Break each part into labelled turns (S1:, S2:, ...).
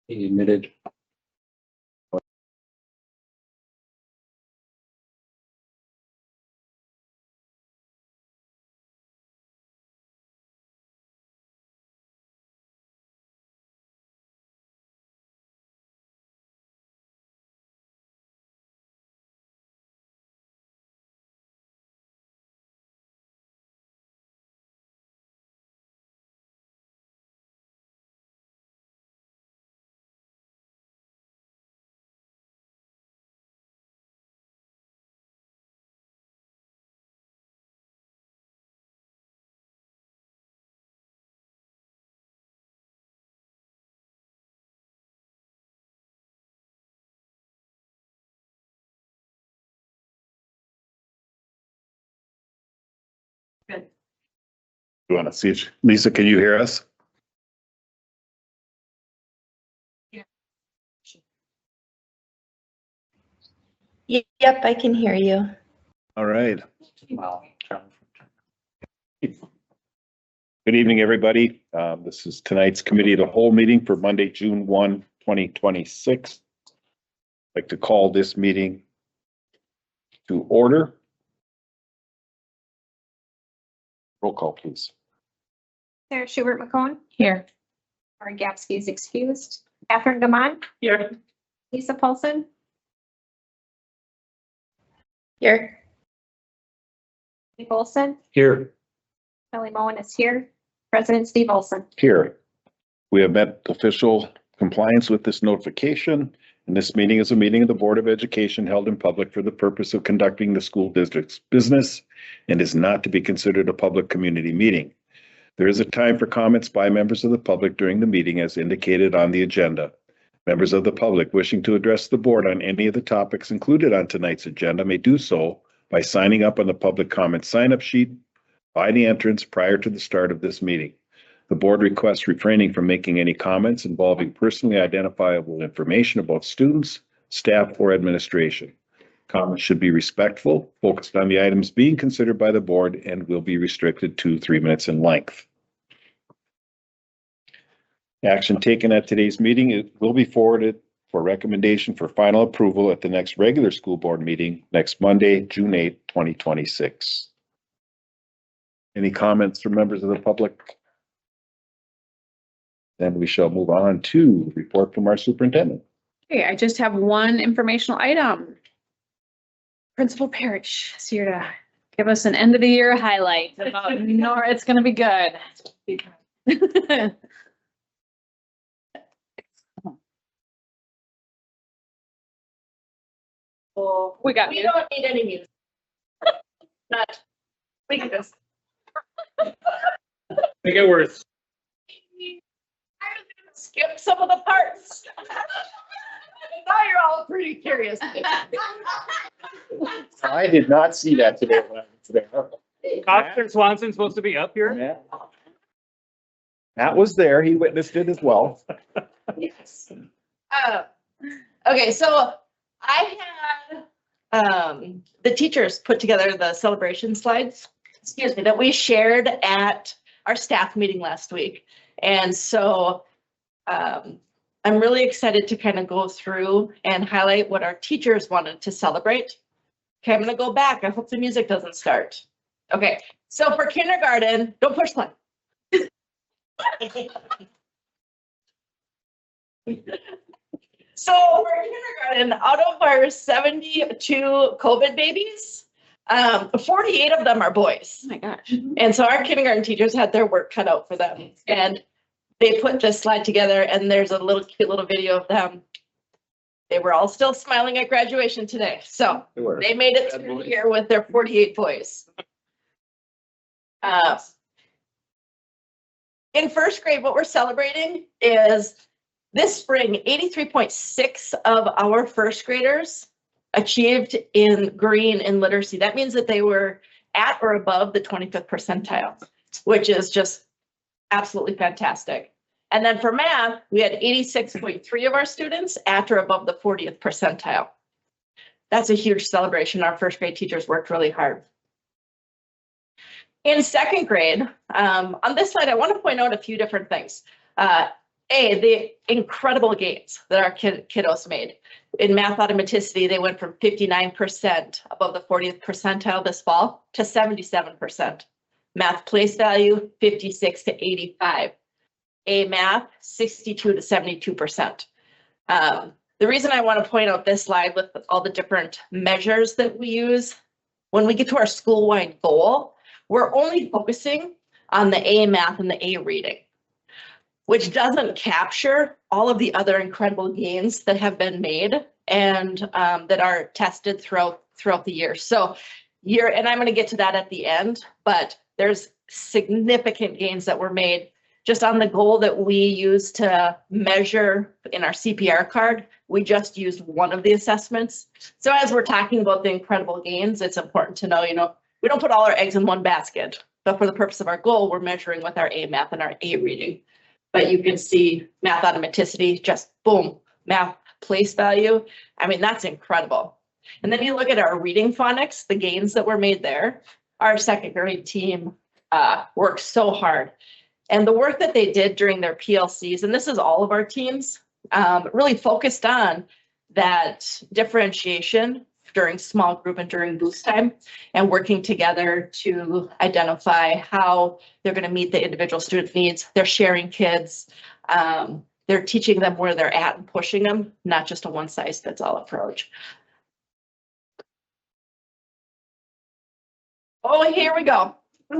S1: He admitted.
S2: Good.
S3: You want to see it? Lisa, can you hear us?
S4: Yep, I can hear you.
S3: All right.
S1: Wow.
S3: Good evening, everybody. This is tonight's committee of the whole meeting for Monday, June 1, 2026. I'd like to call this meeting to order. Roll call, please.
S2: Sarah Schubert McCone.
S4: Here.
S2: Lauren Gapsky is excused. Catherine Gamon.
S1: Here.
S2: Lisa Paulson.
S4: Here.
S2: Nick Olson.
S1: Here.
S2: Kelly Moen is here. President Steve Olson.
S3: Here. We have met official compliance with this notification, and this meeting is a meeting of the Board of Education held in public for the purpose of conducting the school district's business and is not to be considered a public community meeting. There is a time for comments by members of the public during the meeting as indicated on the agenda. Members of the public wishing to address the board on any of the topics included on tonight's agenda may do so by signing up on the public comment sign-up sheet by the entrance prior to the start of this meeting. The board requests refraining from making any comments involving personally identifiable information about students, staff, or administration. Comments should be respectful, focused on the items being considered by the board, and will be restricted to 3 minutes in length. Action taken at today's meeting it will be forwarded for recommendation for final approval at the next regular school board meeting next Monday, June 8, 2026. Any comments from members of the public? Then we shall move on to report from our superintendent.
S5: Okay, I just have one informational item. Principal Parrish is here to give us an end of the year highlight about Nora. It's gonna be good. We got you.
S2: don't need any music. Not, we can just.
S1: Make it worse.
S2: I was gonna skip some of the parts. Now you're all pretty curious.
S3: I did not see that today.
S1: Officer Swanson's supposed to be up here?
S3: Matt was there. He witnessed it as well.
S6: Yes. Okay, so I had the teachers put together the celebration slides, excuse me, that we shared at our staff meeting last week. And so I'm really excited to kind of go through and highlight what our teachers wanted to celebrate. Okay, I'm gonna go back. I hope the music doesn't start. Okay, so for kindergarten, don't push play. So for kindergarten, out of our 72 COVID babies, 48 of them are boys.
S5: Oh my gosh.
S6: And so our kindergarten teachers had their work cut out for them. And they put this slide together and there's a little cute little video of them. They were all still smiling at graduation today. So they made it through here with their 48 boys. In first grade, what we're celebrating is this spring, 83.6 of our first graders achieved in green in literacy. That means that they were at or above the 25th percentile, which is just absolutely fantastic. And then for math, we had 86.3 of our students at or above the 40th percentile. That's a huge celebration. Our first grade teachers worked really hard. In second grade, on this slide, I want to point out a few different things. The incredible gains that our kiddos made. In math automaticity, they went from 59% above the 40th percentile this fall to 77%. Math place value, 56 to 85. A math, 62 to 72%. The reason I want to point out this slide with all the different measures that we use, when we get to our school-wide goal, we're only focusing on the A math and the A reading, which doesn't capture all of the other incredible gains that have been made and that are tested throughout the year. So and I'm going to get to that at the end, but there's significant gains that were made just on the goal that we use to measure in our CPR card. We just used one of the assessments. So as we're talking about the incredible gains, it's important to know, we don't put all our eggs in one basket, but for the purpose of our goal, we're measuring with our A math and our A reading. But you can see math automaticity, just boom, math place value. I mean, that's incredible. And then you look at our reading phonics, the gains that were made there. Our second grade team worked so hard. And the work that they did during their PLCs, and this is all of our teams, really focused on that differentiation during small group and during boost time, and working together to identify how they're going to meet the individual student needs. They're sharing kids. They're teaching them where they're at and pushing them, not just a one-size-fits-all approach. Oh, here we go. So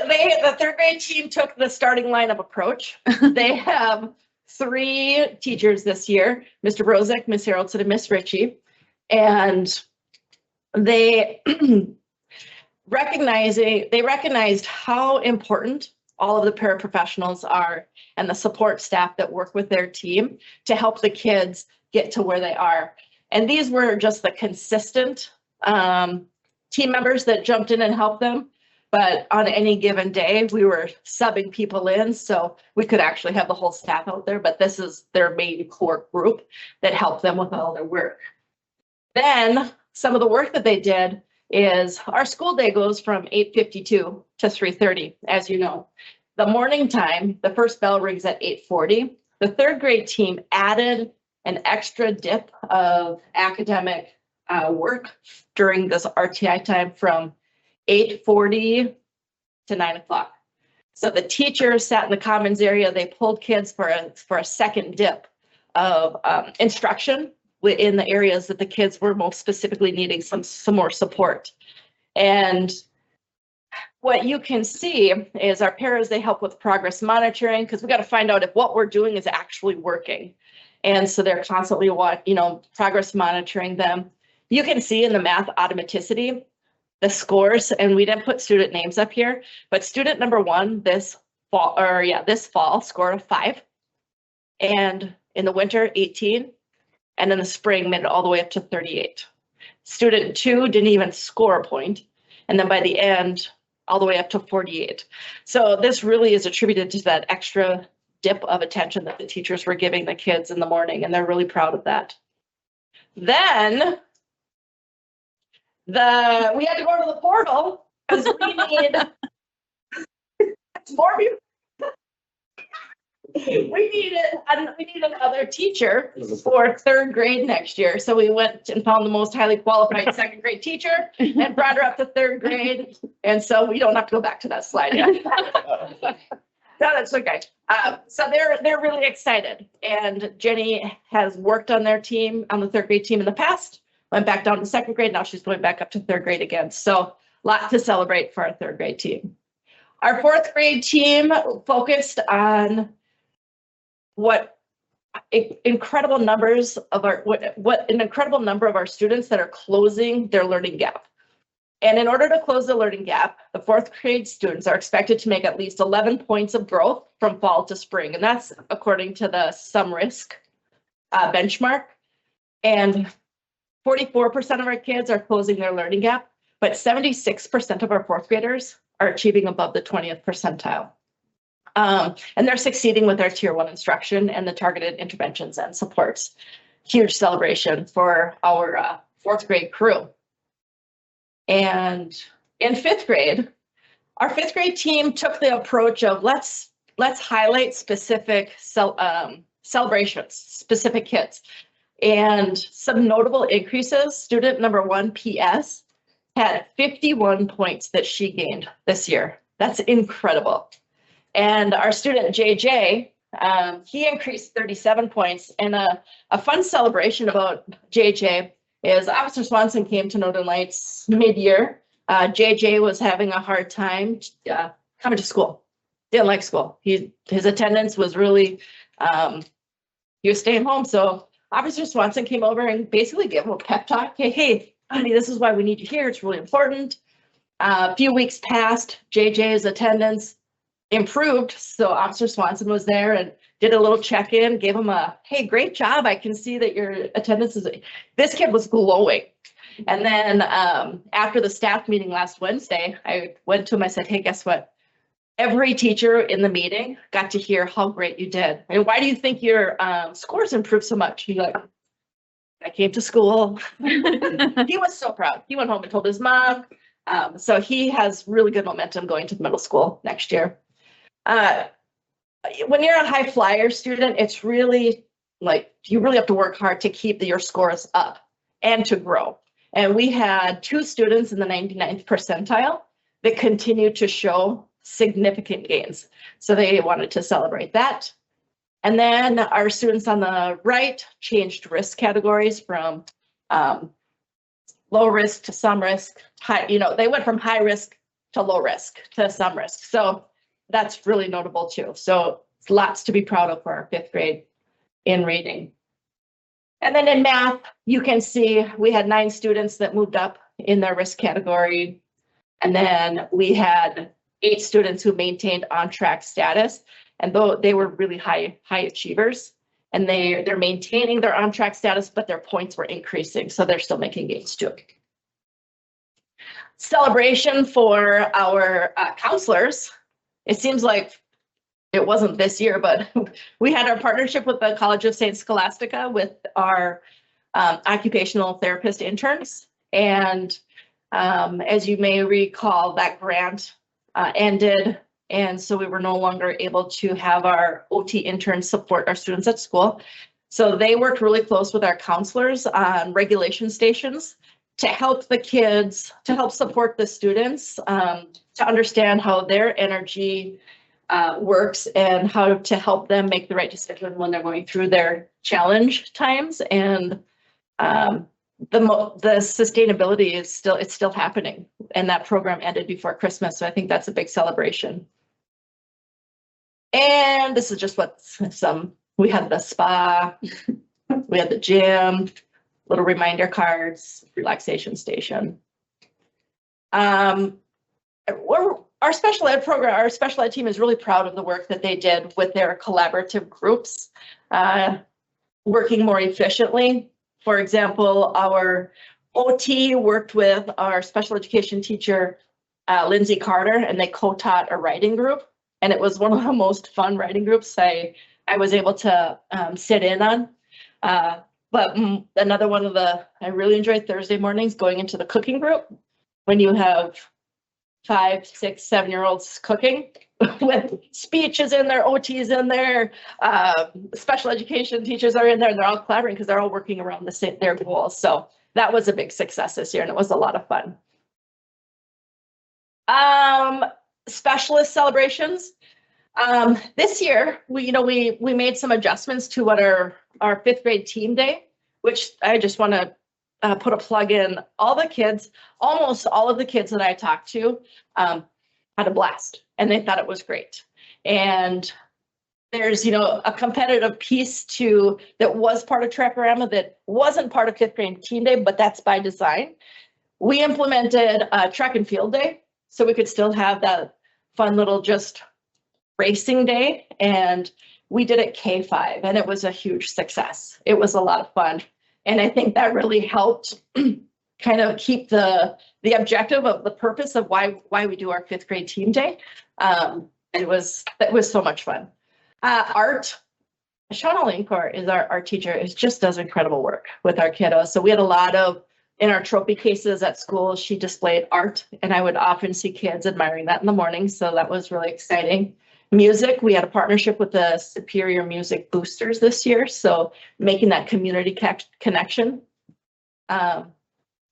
S6: the third grade team took the starting lineup approach. They have 3 teachers this year, Mr. Brozick, Ms. Haroldson, and Ms. Ritchie. And they recognized how important all of the paraprofessionals are and the support staff that work with their team to help the kids get to where they are. And these were just the consistent team members that jumped in and helped them. But on any given day, we were subbing people in, so we could actually have the whole staff out there, but this is their main core group that helped them with all their work. Then some of the work that they did is our school day goes from 8:52 to 3:30, as you know. The morning time, the first bell rings at 8:40. The third grade team added an extra dip of academic work during this RTI time from 8:40 to 9 o'clock. So the teachers sat in the commons area. They pulled kids for a second dip of instruction in the areas that the kids were most specifically needing some more support. And what you can see is our paras, they help with progress monitoring, because we got to find out if what we're doing is actually working. And so they're constantly progress monitoring them. You can see in the math automaticity, the scores, and we didn't put student names up here, but student number 1 this fall scored a 5, and in the winter 18, and in the spring made it all the way up to 38. Student 2 didn't even score a point, and then by the end all the way up to 48. So this really is attributed to that extra dip of attention that the teachers were giving the kids in the morning, and they're really proud of that. Then we had to go to the portal because we need more people. We need another teacher for third grade next year. So we went and found the most highly qualified second grade teacher and brought her up to third grade. And so we don't have to go back to that slide yet. No, that's okay. So they're really excited. And Jenny has worked on their team, on the third grade team in the past. Went back down to second grade. Now she's going back up to third grade again. So a lot to celebrate for our third grade team. Our fourth grade team focused on what an incredible number of our students that are closing their learning gap. And in order to close the learning gap, the fourth grade students are expected to make at least 11 points of growth from fall to spring. And that's according to the SumRisk benchmark. And 44% of our kids are closing their learning gap, but 76% of our fourth graders are achieving above the 20th percentile. And they're succeeding with their tier 1 instruction and the targeted interventions and supports. Huge celebration for our 4th grade crew. And in 5th grade, our 5th grade team took the approach of let's highlight specific celebrations, specific kids. And some notable increases. Student number 1, PS, had 51 points that she gained this year. That's incredible. And our student JJ, he increased 37 points. And a fun celebration about JJ is Officer Swanson came to Northern Lights mid-year. JJ was having a hard time coming to school. Didn't like school. His attendance was really, he was staying home. So Officer Swanson came over and basically gave him a pep talk. Hey, honey, this is why we need you here. It's really important. A few weeks passed, JJ's attendance improved. So Officer Swanson was there and did a little check-in, gave him a, hey, great job. I can see that your attendance is, this kid was glowing. And then after the staff meeting last Wednesday, I went to him, I said, hey, guess what? Every teacher in the meeting got to hear how great you did. And why do you think your scores improved so much? He's like, I came to school. He was so proud. He went home and told his mom. So he has really good momentum going to the middle school next year. When you're a high flyer student, it's really like, you really have to work hard to keep your scores up and to grow. And we had 2 students in the 99th percentile that continued to show significant gains. So they wanted to celebrate that. And then our students on the right changed risk categories from low risk to some risk. They went from high risk to low risk to some risk. So that's really notable too. So it's lots to be proud of for our 5th grade in reading. And then in math, you can see we had 9 students that moved up in their risk category. And then we had 8 students who maintained on-track status. And though they were really high achievers, and they're maintaining their on-track status, but their points were increasing. So they're still making gains too. Celebration for our counselors. It seems like it wasn't this year, but we had our partnership with the College of St. Scholastica with our occupational therapist interns. And as you may recall, that grant ended. And so we were no longer able to have our OT interns support our students at school. So they worked really close with our counselors on regulation stations to help the kids, to help support the students, to understand how their energy works and how to help them make the right decision when they're going through their challenge times. And the sustainability is still happening, and that program ended before Christmas. So I think that's a big celebration. And this is just what we had the spa, we had the gym, little reminder cards, relaxation station. Our special ed program, our special ed team is really proud of the work that they did with their collaborative groups, working more efficiently. For example, our OT worked with our special education teacher, Lindsay Carter, and they co-taught a writing group. And it was one of the most fun writing groups I was able to sit in on. But another one of I really enjoyed Thursday mornings going into the cooking group when you have 5, 6, 7-year-olds cooking with speeches in there, OTs in there, special education teachers are in there, and they're all collaborating because they're all working around their goals. So that was a big success this year, and it was a lot of fun. Specialist celebrations. This year, we made some adjustments to what our 5th grade team day, which I just want to put a plug in. Almost all of the kids that I talked to had a blast, and they thought it was great. And there's, a competitive piece that was part of Trackorama that wasn't part of 5th grade team day, but that's by design. We implemented a track and field day, so we could still have that fun little just racing day. And we did it K5, and it was a huge success. It was a lot of fun. And I think that really helped kind of keep the objective of the purpose of why we do our 5th grade team day. And It was so much fun. Art, Shauna Linkor is our art teacher, is just does incredible work with our kiddos. So we had a lot of, in our trophy cases at school, she displayed art, and I would often see kids admiring that in the morning. So that was really exciting. Music, we had a partnership with the Superior Music Boosters this year. So making that community connection. And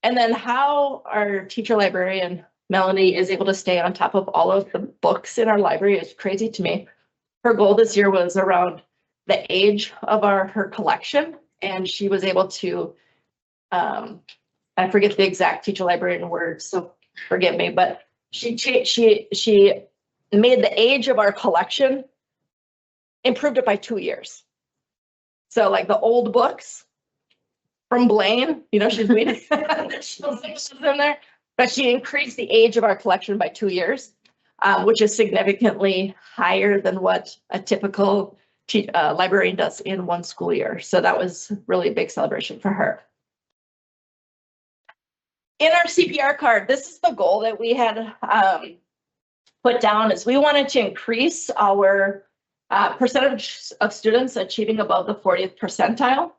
S6: then how our teacher librarian, Melanie, is able to stay on top of all of the books in our library is crazy to me. Her goal this year was around the age of her collection, and she was able to, I forget the exact teacher librarian words, so forgive me, but she made the age of our collection, improved it by 2 years. So like the old books from Blaine, you know, she's reading, she's in there, but she increased the age of our collection by 2 years, which is significantly higher than what a typical librarian does in 1 school year. So that was really a big celebration for her. In our CPR card, this is the goal that we had put down, is we wanted to increase our percentage of students achieving above the 40th percentile.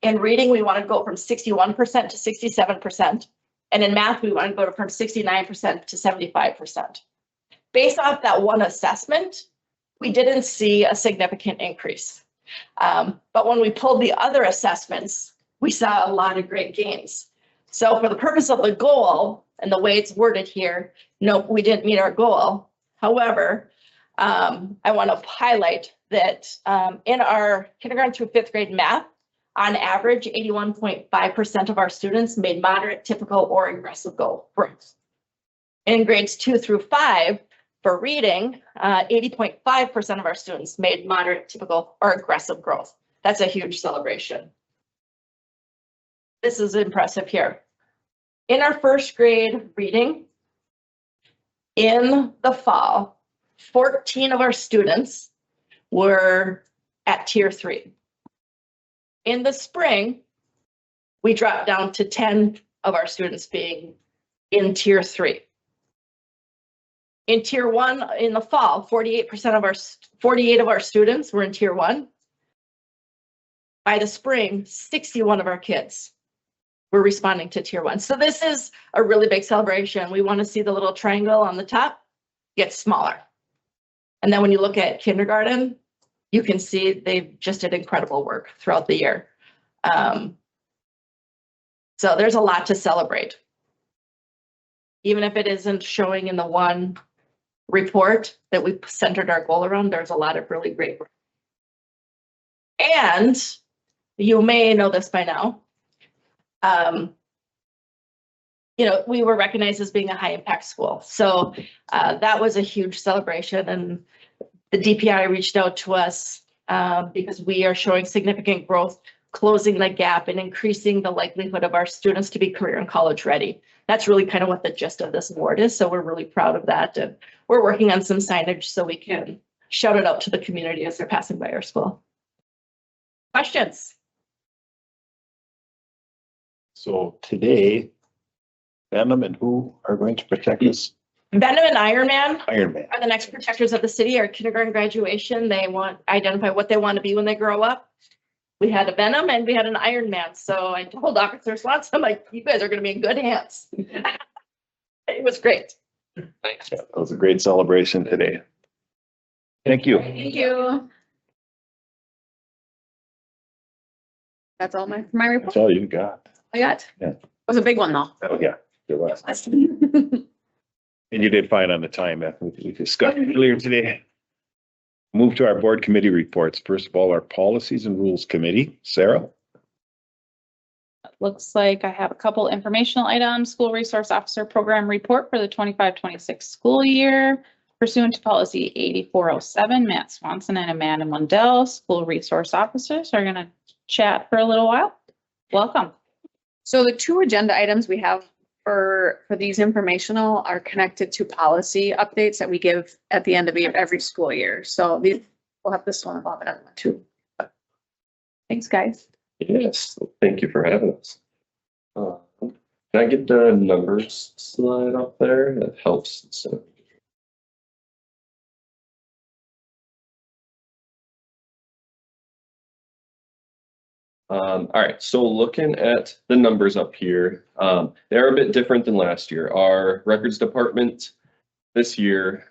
S6: In reading, we want to go from 61% to 67%. And in math, we want to go from 69% to 75%. Based off that one assessment, we didn't see a significant increase. But when we pulled the other assessments, we saw a lot of great gains. So for the purpose of the goal and the way it's worded here, no, we didn't meet our goal. However, I want to highlight that in our kindergarten through 5th grade math, on average, 81.5% of our students made moderate, typical, or aggressive growth. In grades 2 through 5, for reading, 80.5% of our students made moderate, typical, or aggressive growth. That's a huge celebration. This is impressive here. In our 1st grade reading, in the fall, 14 of our students were at tier 3. In the spring, we dropped down to 10 of our students being in tier 3. In tier 1 in the fall, 48 of our students were in tier 1. By the spring, 61 of our kids were responding to tier 1. So this is a really big celebration. We want to see the little triangle on the top get smaller. And then when you look at kindergarten, you can see they've just did incredible work throughout the year. So there's a lot to celebrate. Even if it isn't showing in the one report that we centered our goal around, there's a lot of really great work. And you may know this by now. You know, we were recognized as being a high impact school. So that was a huge celebration, and the DPI reached out to us because we are showing significant growth, closing the gap and increasing the likelihood of our students to be career and college ready. That's really kind of what the gist of this award is. So we're really proud of that. And we're working on some signage so we can shout it out to the community as they're passing by our school. Questions?
S3: So today, Venom and who are going to protect us?
S6: Venom and Iron Man
S3: Iron Man.
S6: are the next protectors of the city. Our kindergarten graduation, they want identify what they want to be when they grow up. We had a Venom and we had an Iron Man. So I told Officer Swanson, I'm like, you guys are going to be in good hands. It was great.
S3: Thanks. Yeah, that was a great celebration today. Thank you.
S5: Thank you. That's all my report.
S3: That's all you got.
S5: I got.
S3: Yeah.
S5: It was a big one though.
S3: Oh, yeah, it was. And you did fine on the time that we discussed earlier today. Move to our board committee reports. First of all, our policies and rules committee. Sarah?
S5: Looks like I have a couple informational items. School resource officer program report for the 25-26 school year. Pursuant to policy 8407, Matt Swanson and Amanda Mundell, school resource officers, are going to chat for a little while. Welcome.
S7: So the 2 agenda items we have for these informational are connected to policy updates that we give at the end of every school year. So we'll have this one above it too. Thanks, guys.
S8: Yes, thank you for having us. Can I get the numbers slide up there? That helps. So All right, so looking at the numbers up here, they're a bit different than last year. Our records department this year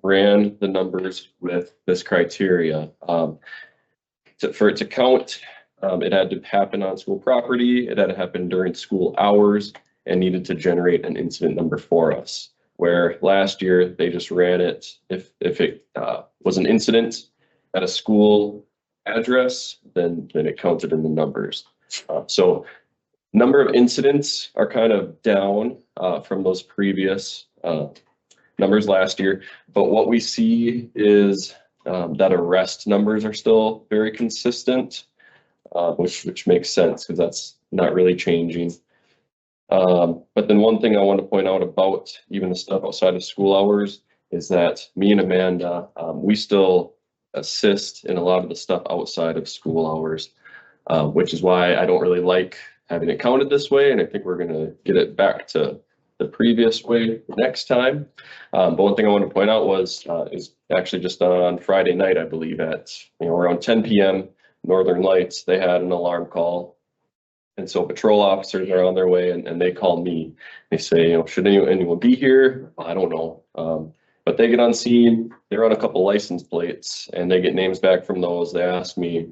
S8: ran the numbers with this criteria. For it to count, it had to happen on school property, it had to happen during school hours, and needed to generate an incident number for us. Where last year, they just ran it if it was an incident at a school address, then it counted in the numbers. So number of incidents are kind of down from those previous numbers last year. But what we see is that arrest numbers are still very consistent, which makes sense because that's not really changing. But then one thing I want to point out about even the stuff outside of school hours is that me and Amanda, we still assist in a lot of the stuff outside of school hours, which is why I don't really like having it counted this way. And I think we're going to get it back to the previous way next time. But one thing I want to point out is actually just on Friday night, I believe at around 10 p.m. Northern Lights, they had an alarm call. And so patrol officers are on their way and they call me. They say, should anyone be here? I don't know. But they get on scene, they run a couple license plates and they get names back from those. They ask me,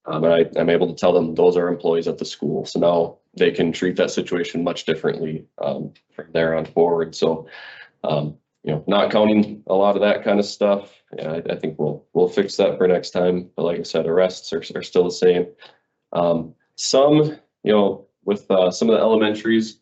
S8: and I'm able to tell them those are employees at the school. So now they can treat that situation much differently from there on forward. So, not counting a lot of that kind of stuff. Yeah, I think we'll fix that for next time. But like I said, arrests are still the same. Some, with some of the elementaries,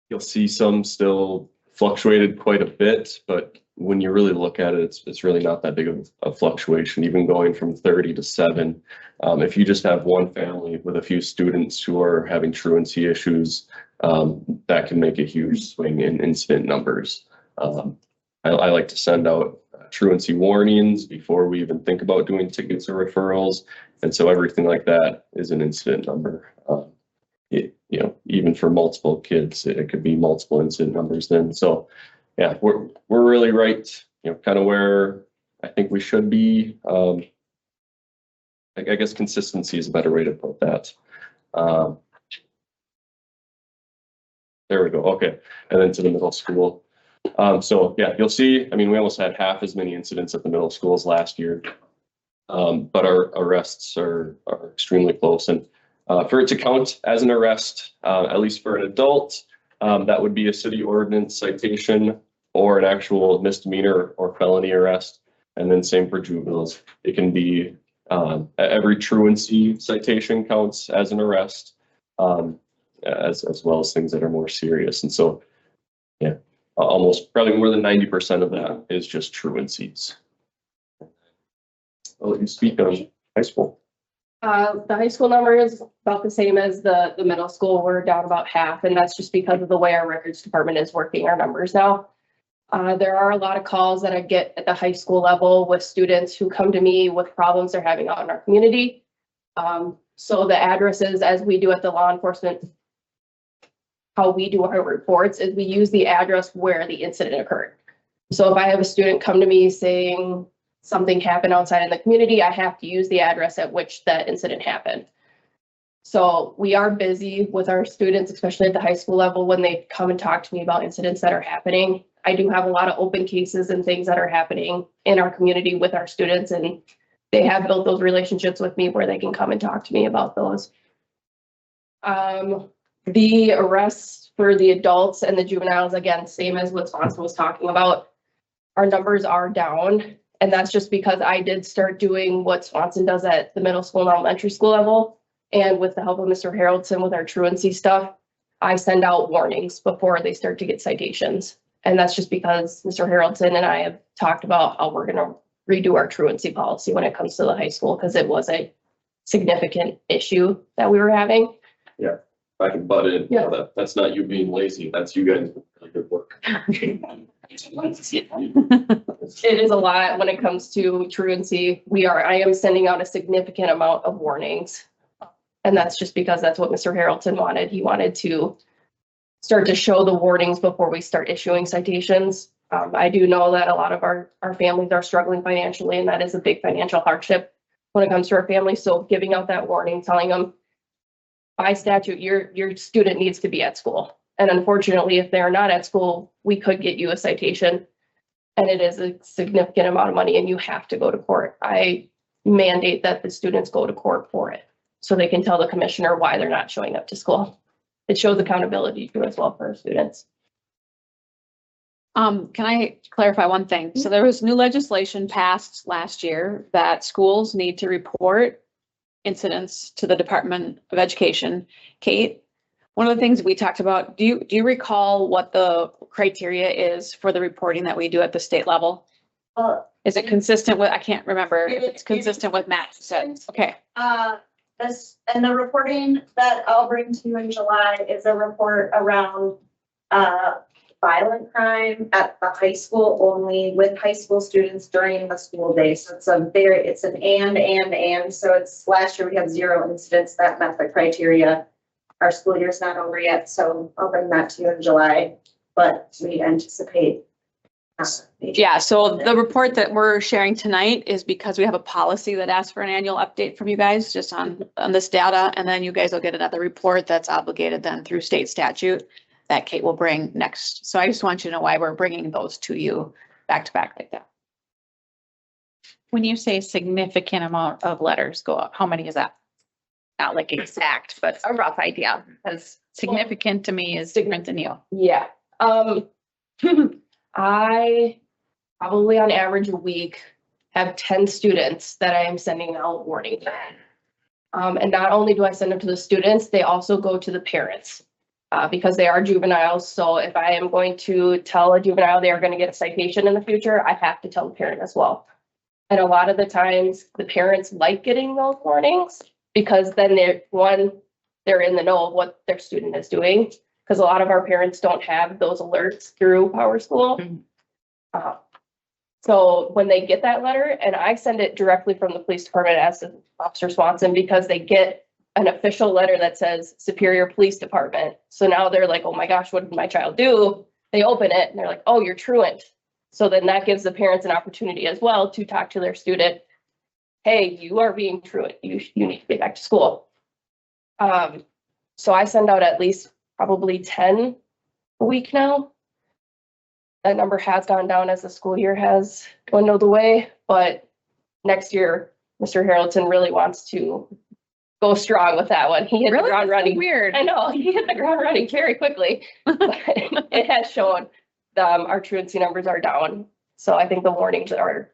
S8: you'll see some still fluctuated quite a bit, but when you really look at it, it's really not that big of a fluctuation, even going from 30 to 7. If you just have one family with a few students who are having truancy issues, that can make a huge swing in incident numbers. I like to send out truancy warnings before we even think about doing tickets or referrals. And so everything like that is an incident number. Even for multiple kids, it could be multiple incident numbers then. So yeah, we're really right, kind of where I think we should be. I guess consistency is a better way to put that. There we go. Okay. And then to the middle school. So yeah, you'll see, we almost had half as many incidents at the middle school as last year. But our arrests are extremely close. And for it to count as an arrest, at least for an adult, that would be a city ordinance citation or an actual misdemeanor or felony arrest. And then same for juveniles. It can be every truancy citation counts as an arrest, as well as things that are more serious. And so, yeah, almost probably more than 90% of that is just truancies. I'll let you speak on high school.
S2: The high school number is about the same as the middle school. We're down about half, and that's just because of the way our records department is working our numbers now. There are a lot of calls that I get at the high school level with students who come to me with problems they're having out in our community. So the addresses, as we do at the law enforcement, how we do our reports is we use the address where the incident occurred. So if I have a student come to me saying something happened outside in the community, I have to use the address at which that incident happened. So we are busy with our students, especially at the high school level, when they come and talk to me about incidents that are happening. I do have a lot of open cases and things that are happening in our community with our students, and they have built those relationships with me where they can come and talk to me about those. The arrests for the adults and the juveniles, again, same as what Swanson was talking about. Our numbers are down, and that's just because I did start doing what Swanson does at the middle school and elementary school level. And with the help of Mr. Haroldson with our truancy stuff, I send out warnings before they start to get citations. And that's just because Mr. Haroldson and I have talked about how we're going to redo our truancy policy when it comes to the high school, because it was a significant issue that we were having.
S8: Yeah, I can butt in.
S2: Yeah.
S8: That's not you being lazy. That's you guys doing really good work.
S2: It is a lot when it comes to truancy. I am sending out a significant amount of warnings. And that's just because that's what Mr. Haroldson wanted. He wanted to start to show the warnings before we start issuing citations. I do know that a lot of our families are struggling financially, and that is a big financial hardship when it comes to our families. So giving out that warning, telling them by statute, your student needs to be at school. And unfortunately, if they're not at school, we could get you a citation. And it is a significant amount of money and you have to go to court. I mandate that the students go to court for it so they can tell the commissioner why they're not showing up to school. It shows accountability too as well for our students.
S7: Can I clarify one thing? So there was new legislation passed last year that schools need to report incidents to the Department of Education. Kate, one of the things we talked about, do you recall what the criteria is for the reporting that we do at the state level? Is it consistent with, I can't remember if it's consistent with Matt said. Okay.
S9: This, and the reporting that I'll bring to you in July is a report around, violent crime at the high school only with high school students during the school day. So it's it's an and, so it's last year we had 0 incidents that met the criteria. Our school year's not over yet, so I'll bring that to you in July, but we anticipate.
S7: Yeah, so the report that we're sharing tonight is because we have a policy that asks for an annual update from you guys just on this data. And then you guys will get another report that's obligated then through state statute that Kate will bring next. So I just want you to know why we're bringing those to you back to back like that.
S5: When you say significant amount of letters go out, how many is that? Not like exact, but a rough idea, because significant to me is different than you.
S2: Yeah. I probably on average a week have 10 students that I am sending out warning. And not only do I send them to the students, they also go to the parents because they are juveniles. So if I am going to tell a juvenile they are going to get a citation in the future, I have to tell the parent as well. And a lot of the times the parents like getting those warnings because then they're in the know of what their student is doing. Because a lot of our parents don't have those alerts through Power School. So when they get that letter, and I send it directly from the police department as to Officer Swanson, because they get an official letter that says Superior Police Department. So now they're like, oh my gosh, what did my child do? They open it and they're like, oh, you're truant. So then that gives the parents an opportunity as well to talk to their student. Hey, you are being truant. You need to get back to school. So I send out at least probably 10 a week now. That number has gone down as the school year has dwindled away, but next year, Mr. Harrelson really wants to go strong with that one. He hit the ground running.
S7: Weird.
S2: I know, he hit the ground running very quickly, but it has shown our truancy numbers are down. So I think the warnings are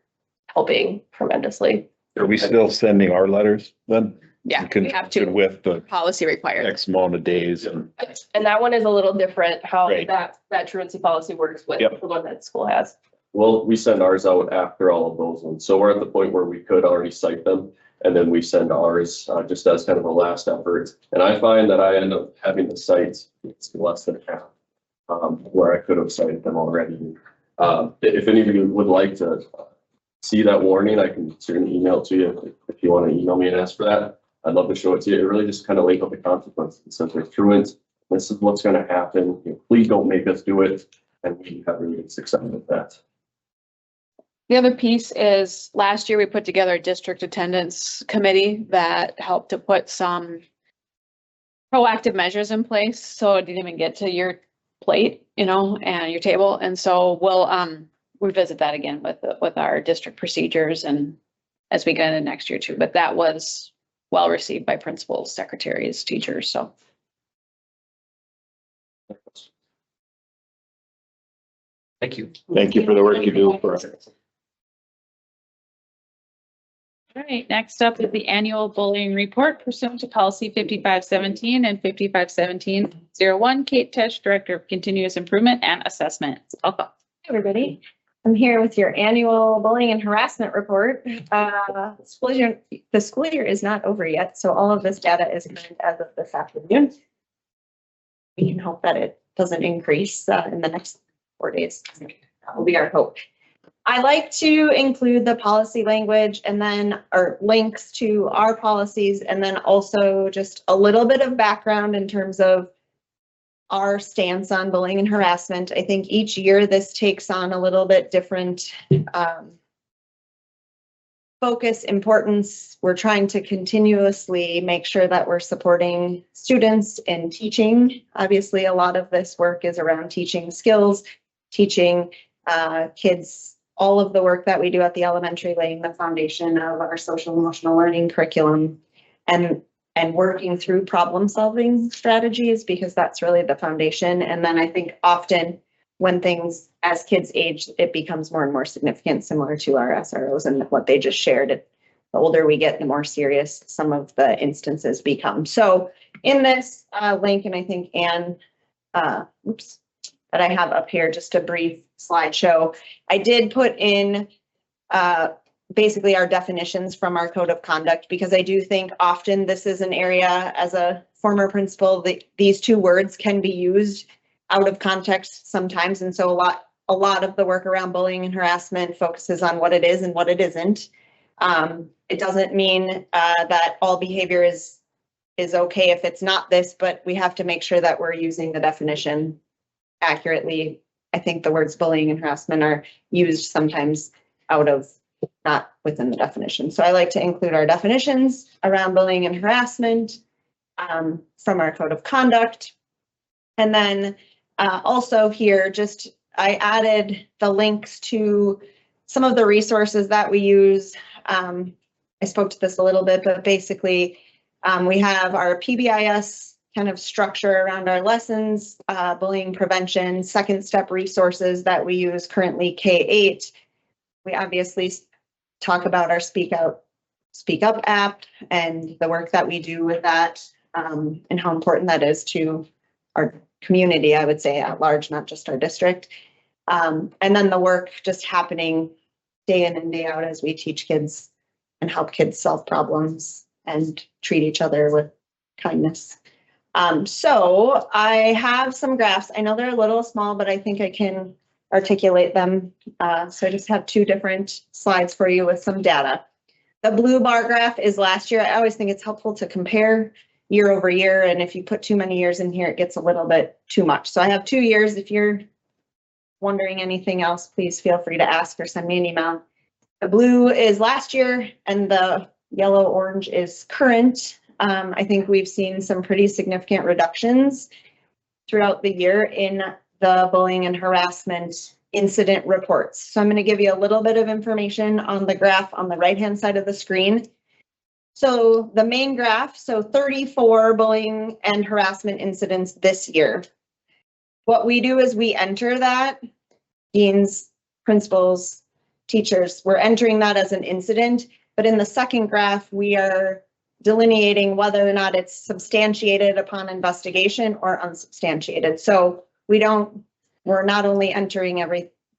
S2: helping tremendously.
S3: Are we still sending our letters then?
S7: Yeah, we have to.
S3: With the
S7: Policy required.
S3: X amount of days and.
S2: And that one is a little different, how
S3: Right.
S2: that truancy policy works with
S3: Yep.
S2: the one that the school has.
S8: Well, we send ours out after all of those ones. So we're at the point where we could already cite them. And then we send ours just as kind of a last effort. And I find that I end up having the cites, it's less than half, where I could have cited them already. If any of you would like to see that warning, I can certainly email it to you. If you want to email me and ask for that, I'd love to show it to you. It really just kind of lays out the consequences. It says we're truant. This is what's going to happen. Please don't make us do it. And we have really good success with that.
S7: The other piece is last year we put together a district attendance committee that helped to put some proactive measures in place. So it didn't even get to your plate, and your table. And so we'll revisit that again with our district procedures and as we go into next year too. But that was well received by principals, secretaries, teachers. So.
S1: Thank you.
S3: Thank you for the work you do for us.
S5: All right, next up is the annual bullying report pursuant to policy 5517 and 5517-01. Kate Tesh, Director of Continuous Improvement and Assessment. Welcome.
S9: Everybody, I'm here with your annual bullying and harassment report. The school year is not over yet, so all of this data is current as of this afternoon. We can hope that it doesn't increase in the next 4 days. That will be our hope. I like to include the policy language and then or links to our policies, and then also just a little bit of background in terms of our stance on bullying and harassment. I think each year this takes on a little bit different focus, importance, we're trying to continuously make sure that we're supporting students in teaching. Obviously, a lot of this work is around teaching skills, teaching kids all of the work that we do at the elementary, laying the foundation of our social emotional learning curriculum and working through problem solving strategies, because that's really the foundation. And then I think often when things as kids age, it becomes more and more significant, similar to our SROs and what they just shared. The older we get, the more serious some of the instances become. So in this link, and I think Anne, that I have up here, just a brief slideshow, I did put in basically our definitions from our code of conduct, because I do think often this is an area, as a former principal, that these two words can be used out of context sometimes. And so a lot of the work around bullying and harassment focuses on what it is and what it isn't. It doesn't mean that all behavior is okay if it's not this, but we have to make sure that we're using the definition accurately. I think the words bullying and harassment are used sometimes out of, not within the definition. So I like to include our definitions around bullying and harassment from our code of conduct. And then also here, just I added the links to some of the resources that we use. I spoke to this a little bit, but basically we have our PBIS kind of structure around our lessons, bullying prevention, second step resources that we use currently K-8. We obviously talk about our Speak Up app and the work that we do with that, and how important that is to our community, I would say at large, not just our district. And then the work just happening day in and day out as we teach kids and help kids solve problems and treat each other with kindness. So I have some graphs. I know they're a little small, but I think I can articulate them. So I just have two different slides for you with some data. The blue bar graph is last year. I always think it's helpful to compare year over year. And if you put too many years in here, it gets a little bit too much. So I have 2 years. If you're wondering anything else, please feel free to ask or send me an email. The blue is last year and the yellow orange is current. I think we've seen some pretty significant reductions throughout the year in the bullying and harassment incident reports. So I'm going to give you a little bit of information on the graph on the right-hand side of the screen. So the main graph, so 34 bullying and harassment incidents this year. What we do is we enter that, deans, principals, teachers, we're entering that as an incident, but in the second graph, we are delineating whether or not it's substantiated upon investigation or unsubstantiated. So we're not only entering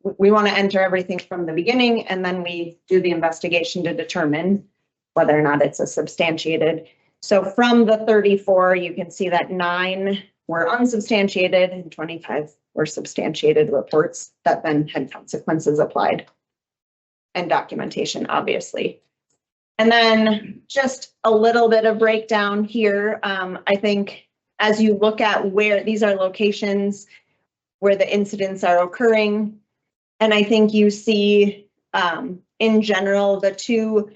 S9: we want to enter everything from the beginning, and then we do the investigation to determine whether or not it's a substantiated. So from the 34, you can see that 9 were unsubstantiated and 25 were substantiated reports that then had consequences applied and documentation, obviously. And then just a little bit of breakdown here. I think as you look at where these are locations where the incidents are occurring, and I think you see in general, the two,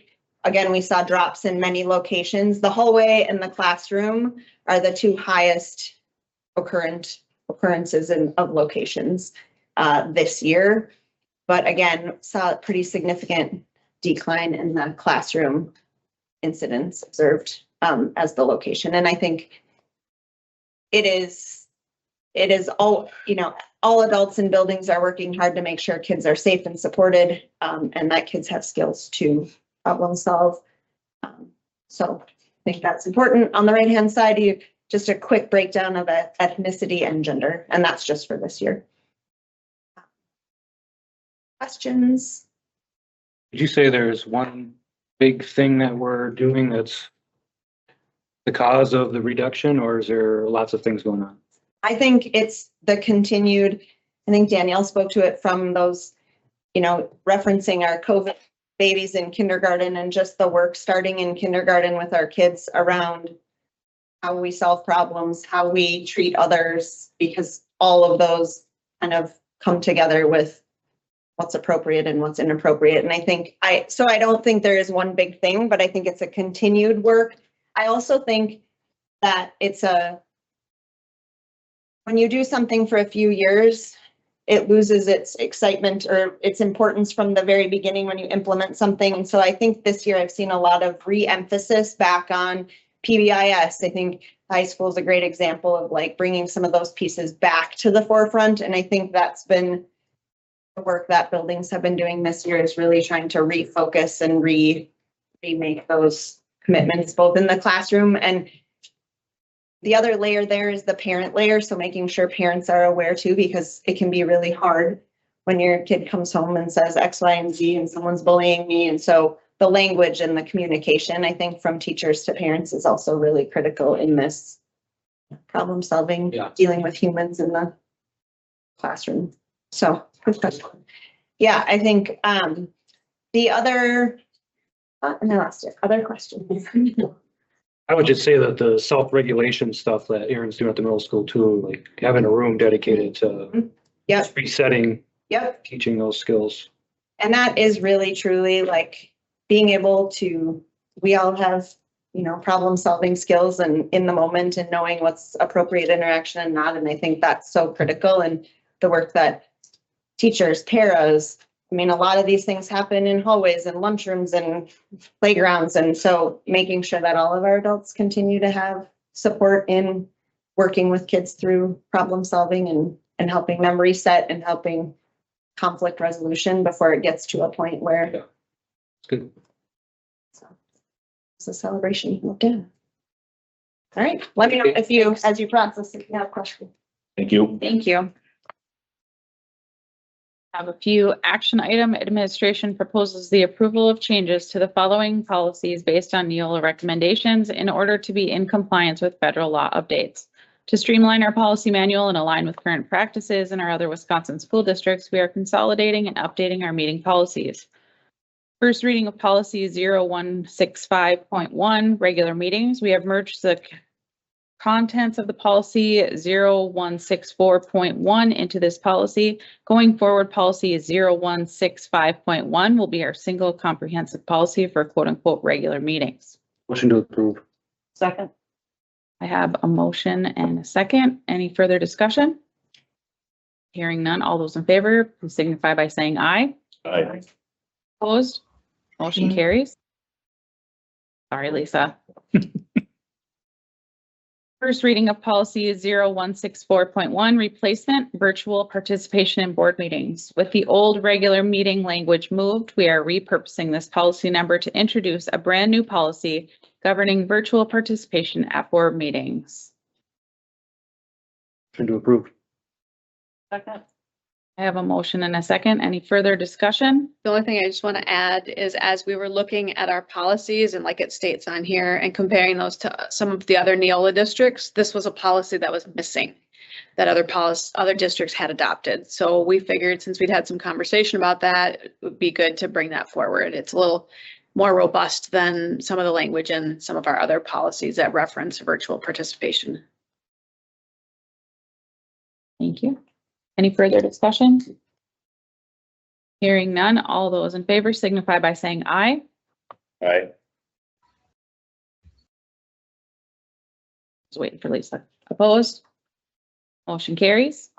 S9: again, we saw drops in many locations. The hallway and the classroom are the two highest occurrences of locations this year. But again, saw a pretty significant decline in the classroom incidents observed as the location. And I think it is all, all adults in buildings are working hard to make sure kids are safe and supported, and that kids have skills to problem solve. So I think that's important. On the right-hand side, just a quick breakdown of ethnicity and gender, and that's just for this year. Questions?
S1: Did you say there's one big thing that we're doing that's the cause of the reduction, or is there lots of things going on?
S9: I think it's the continued, I think Danielle spoke to it from those, referencing our COVID babies in kindergarten and just the work starting in kindergarten with our kids around how we solve problems, how we treat others, because all of those kind of come together with what's appropriate and what's inappropriate. And I think I don't think there is one big thing, but I think it's a continued work. I also think that when you do something for a few years, it loses its excitement or its importance from the very beginning when you implement something. And so I think this year I've seen a lot of re-emphasis back on PBIS. I think high school is a great example of like bringing some of those pieces back to the forefront. And I think that's been the work that buildings have been doing this year, is really trying to refocus and remake those commitments, both in the classroom, and the other layer there is the parent layer. So making sure parents are aware too, because it can be really hard when your kid comes home and says X, Y, and Z and someone's bullying me. And so the language and the communication, I think, from teachers to parents is also really critical in this problem solving, dealing with humans in the classroom. So good question. Yeah, I think the other, and I lost it, other question.
S1: I would just say that the self-regulation stuff that Aaron's doing at the middle school too, like having a room dedicated to
S9: Yep.
S1: resetting,
S9: Yep.
S1: teaching those skills.
S9: And that is really truly like being able to, we all have, problem solving skills and in the moment and knowing what's appropriate interaction and not. And I think that's so critical. And the work that teachers, paras, a lot of these things happen in hallways and lunchrooms and playgrounds. And so making sure that all of our adults continue to have support in working with kids through problem solving and helping them reset and helping conflict resolution before it gets to a point where
S1: Good.
S9: so it's a celebration. Okay. All right. Let me know if you, as you process, if you have questions.
S3: Thank you.
S5: Thank you. Have a few action item. Administration proposes the approval of changes to the following policies based on Neola recommendations in order to be in compliance with federal law updates. To streamline our policy manual and align with current practices in our other Wisconsin school districts, we are consolidating and updating our meeting policies. First reading of policy 0165.1, regular meetings. We have merged the contents of the policy 0164.1 into this policy. Going forward, policy 0165.1 will be our single comprehensive policy for quote unquote regular meetings.
S1: Motion to approve.
S9: Second.
S5: I have a motion and a second. Any further discussion? Hearing none. All those in favor, please signify by saying aye.
S3: Aye.
S5: Opposed? Motion carries. Sorry, Lisa. First reading of policy 0164.1, replacement virtual participation in board meetings. With the old regular meeting language moved, we are repurposing this policy number to introduce a brand new policy governing virtual participation at board meetings.
S1: Motion to approve.
S5: Second. I have a motion and a second. Any further discussion?
S7: The only thing I just want to add is as we were looking at our policies and like it states on here and comparing those to some of the other Neola districts, this was a policy that was missing that other districts had adopted. So we figured since we'd had some conversation about that, it would be good to bring that forward. It's a little more robust than some of the language in some of our other policies that reference virtual participation.
S5: Thank you. Any further discussion? Hearing none, all those in favor signify by saying aye.
S3: Aye.
S5: Just waiting for Lisa. Opposed? Motion carries.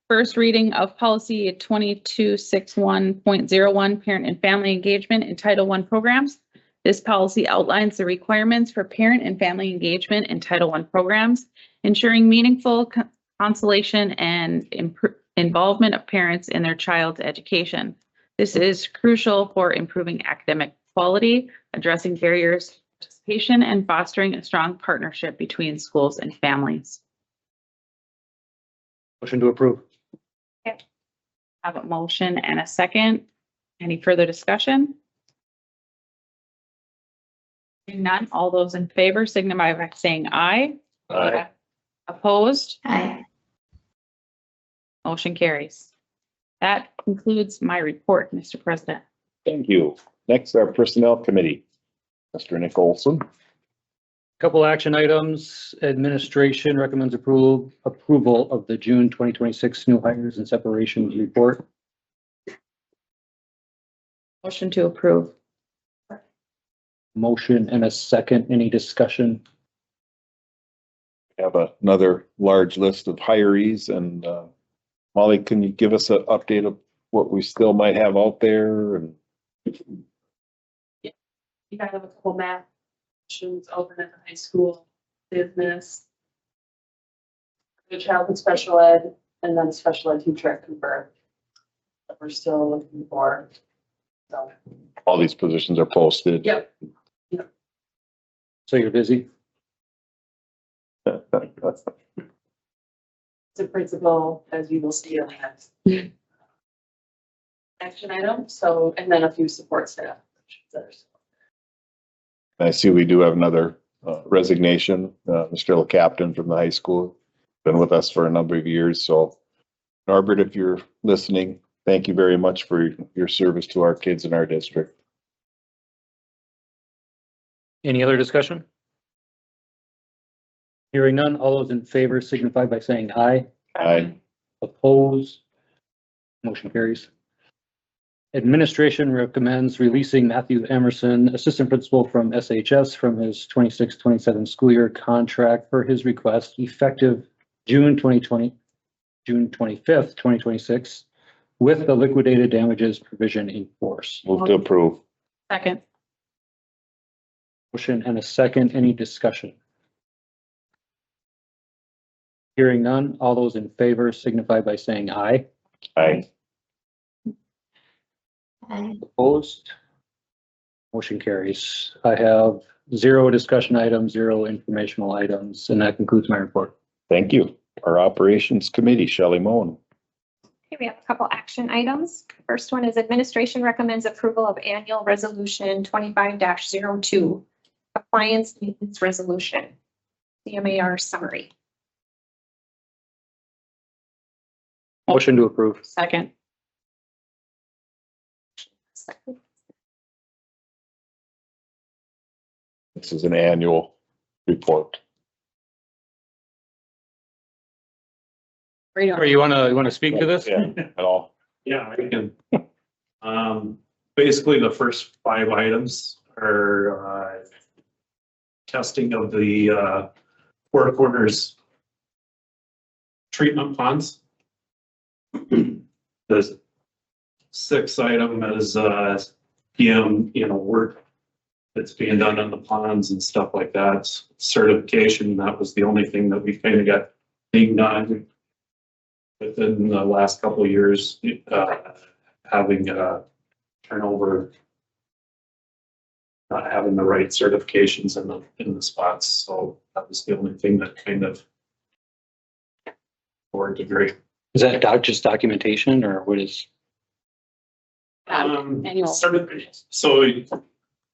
S5: First reading of policy 2261.01, parent and family engagement in Title I programs. This policy outlines the requirements for parent and family engagement in Title I programs, ensuring meaningful consolation and involvement of parents in their child's education. This is crucial for improving academic quality, addressing barriers to participation, and fostering a strong partnership between schools and families.
S1: Motion to approve.
S5: I have a motion and a second. Any further discussion? Hearing none, all those in favor signify by saying aye.
S3: Aye.
S5: Opposed?
S4: Aye.
S5: Motion carries. That concludes my report, Mr. President.
S3: Thank you. Next, our Personnel Committee. Mr. Nick Olson.
S1: Couple action items. Administration recommends approval of the June 2026 new hires and separations report.
S5: Motion to approve.
S1: Motion and a second. Any discussion?
S3: We have another large list of hirees and, Molly, can you give us an update of what we still might have out there and?
S10: You guys have a couple math positions open at the high school, business, the child and special ed, and then special ed teacher at Cooper that we're still looking for. So,
S3: All these positions are posted.
S10: yep.
S1: So you're busy?
S10: It's a principal, as you will see on that action item. So, and then a few support staff.
S3: I see we do have another resignation, Mr. LeCaptain from the high school, been with us for a number of years. So Norbert, if you're listening, thank you very much for your service to our kids in our district.
S1: Any other discussion? Hearing none, all those in favor signify by saying aye.
S3: Aye.
S1: Opposed? Motion carries. Administration recommends releasing Matthew Emerson, Assistant Principal from SHS, from his 26-27 school year contract for his request effective June 25th, 2026, with the liquidated damages provision in force.
S3: Move to approve.
S5: Second.
S1: Motion and a second. Any discussion? Hearing none, all those in favor signify by saying aye.
S3: Aye.
S1: Opposed? Motion carries. I have 0 discussion items, 0 informational items, and that concludes my report.
S3: Thank you. Our Operations Committee, Shelley Moen.
S9: Okay, we have a couple action items. First one is administration recommends approval of annual resolution 25-02, compliance maintenance resolution, CMAR summary.
S1: Motion to approve.
S5: Second.
S3: This is an annual report.
S1: Or you wanna speak to this?
S3: Yeah, at all.
S11: Yeah, I can. Basically, the first 5 items are, testing of the, Four Corners treatment ponds. The 6th item is, PM, work that's being done on the ponds and stuff like that. Certification, that was the only thing that we kind of got being done within the last couple of years, having turnover, not having the right certifications in the spots. So that was the only thing that kind of or degree.
S1: Is that just documentation or what is?
S5: Annual.
S11: So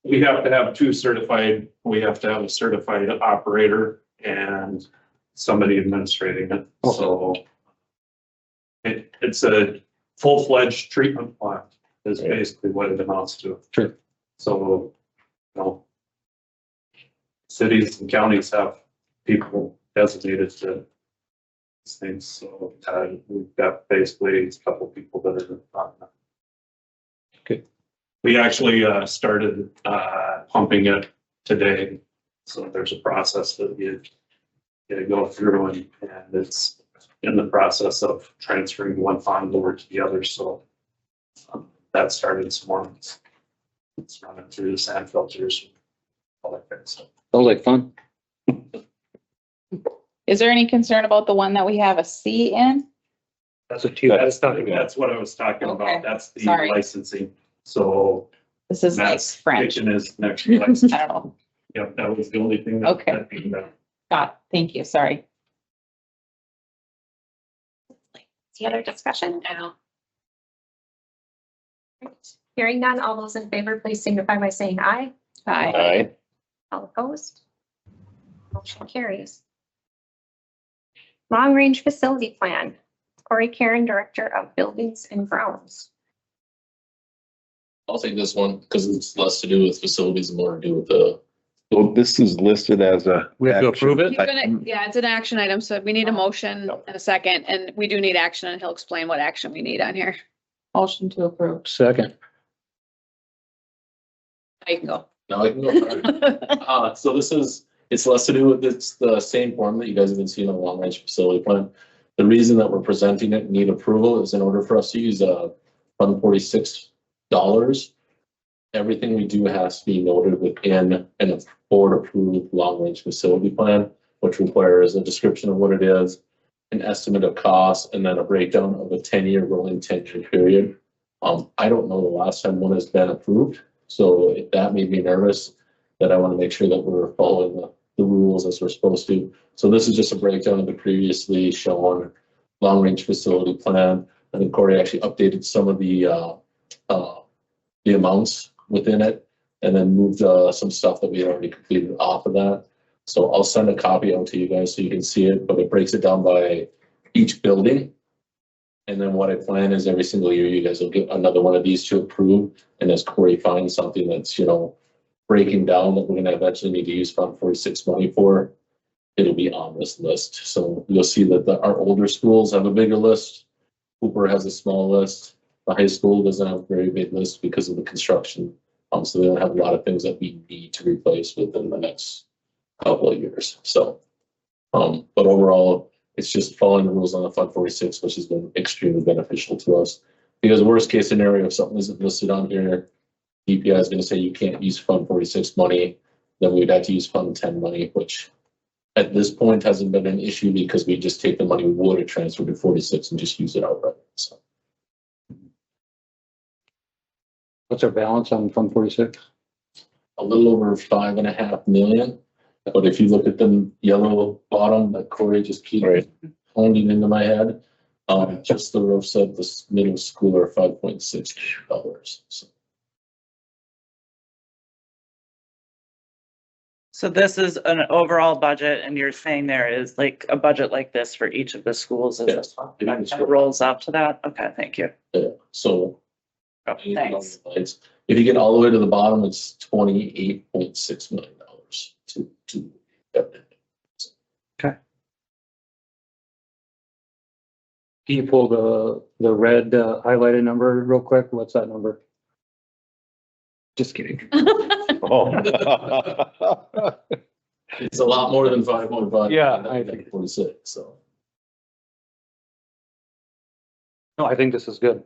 S11: we have to have 2 certified, we have to have a certified operator and somebody administrating it.
S1: Okay.
S11: So it's a full-fledged treatment plant is basically what it amounts to.
S1: Sure.
S11: So, cities and counties have people designated to these things. So we've got basically a couple people that are on that.
S1: Okay.
S11: We actually started pumping it today. So there's a process that you go through and it's in the process of transferring one pond over to the other. So that started this morning. It's running through the sand filters, all that kind of stuff.
S1: Sounds like fun.
S5: Is there any concern about the one that we have a C in?
S1: That's what you, that's not.
S11: That's what I was talking
S5: Okay.
S11: about. That's the
S5: Sorry.
S11: licensing. So
S5: This is like
S11: that's
S5: French.
S11: taken as next
S5: I
S11: license.
S5: don't know.
S11: Yep, that was the only thing that.
S5: Okay.
S11: that being done.
S5: Got it. Thank you. Sorry.
S9: Any other discussion?
S10: No.
S9: Hearing none, all those in favor, please signify by saying aye.
S5: Aye.
S3: Aye.
S9: All opposed? Motion carries. Long Range Facility Plan, Corey Karen, Director of Buildings and Grounds.
S12: I'll take this one because it's less to do with facilities and more to do with the.
S3: So this is listed as a.
S1: We have to approve it?
S7: You're gonna, yeah, it's an action item, so we need a motion and a second, and we do need action, and he'll explain what action we need on here.
S5: Motion to approve.
S1: Second.
S7: I can go.
S12: Now I can go. So it's less to do with, it's the same form that you guys have been seeing on the long range facility plan. The reason that we're presenting it and need approval is in order for us to use Fund 46 dollars. Everything we do has to be noted within an board approved long range facility plan, which requires a description of what it is, an estimate of costs, and then a breakdown of a 10-year rolling 10-year period. I don't know the last time one has been approved, so that made me nervous that I want to make sure that we're following the rules as we're supposed to. So this is just a breakdown of the previously shown long range facility plan. I think Corey actually updated some of the amounts within it and then moved some stuff that we had already completed off of that. So I'll send a copy out to you guys so you can see it, but it breaks it down by each building. And then what I plan is every single year, you guys will get another one of these to approve. And as Corey finds something that's, breaking down that we're gonna eventually need to use Fund 46 money for, it'll be on this list. So you'll see that our older schools have a bigger list. Cooper has a small list. The high school doesn't have a very big list because of the construction. So they don't have a lot of things that we need to replace within the next couple of years. So, but overall, it's just following the rules on the Fund 46, which has been extremely beneficial to us. Because worst case scenario, if something isn't listed on here, DPI is going to say you can't use Fund 46 money, then we'd have to use Fund 10 money, which at this point hasn't been an issue because we just take the money we would have transferred to 46 and just use it outright. So.
S1: What's our balance on Fund 46?
S12: A little over 5.5 million. But if you look at the yellow bottom that Corey just keeps honing into my head, just the roofs at the middle school are $5.6.
S13: So this is an overall budget and you're saying there is like a budget like this for each of the schools?
S12: Yes.
S13: It rolls up to that? Okay, thank you.
S12: Yeah. So
S13: Thanks.
S12: if you get all the way to the bottom, it's $28.6 million to
S1: Okay. Can you pull the red highlighted number real quick? What's that number? Just kidding.
S12: It's a lot more than 5.5.
S1: Yeah, I think
S12: 46. So
S1: no, I think this is good.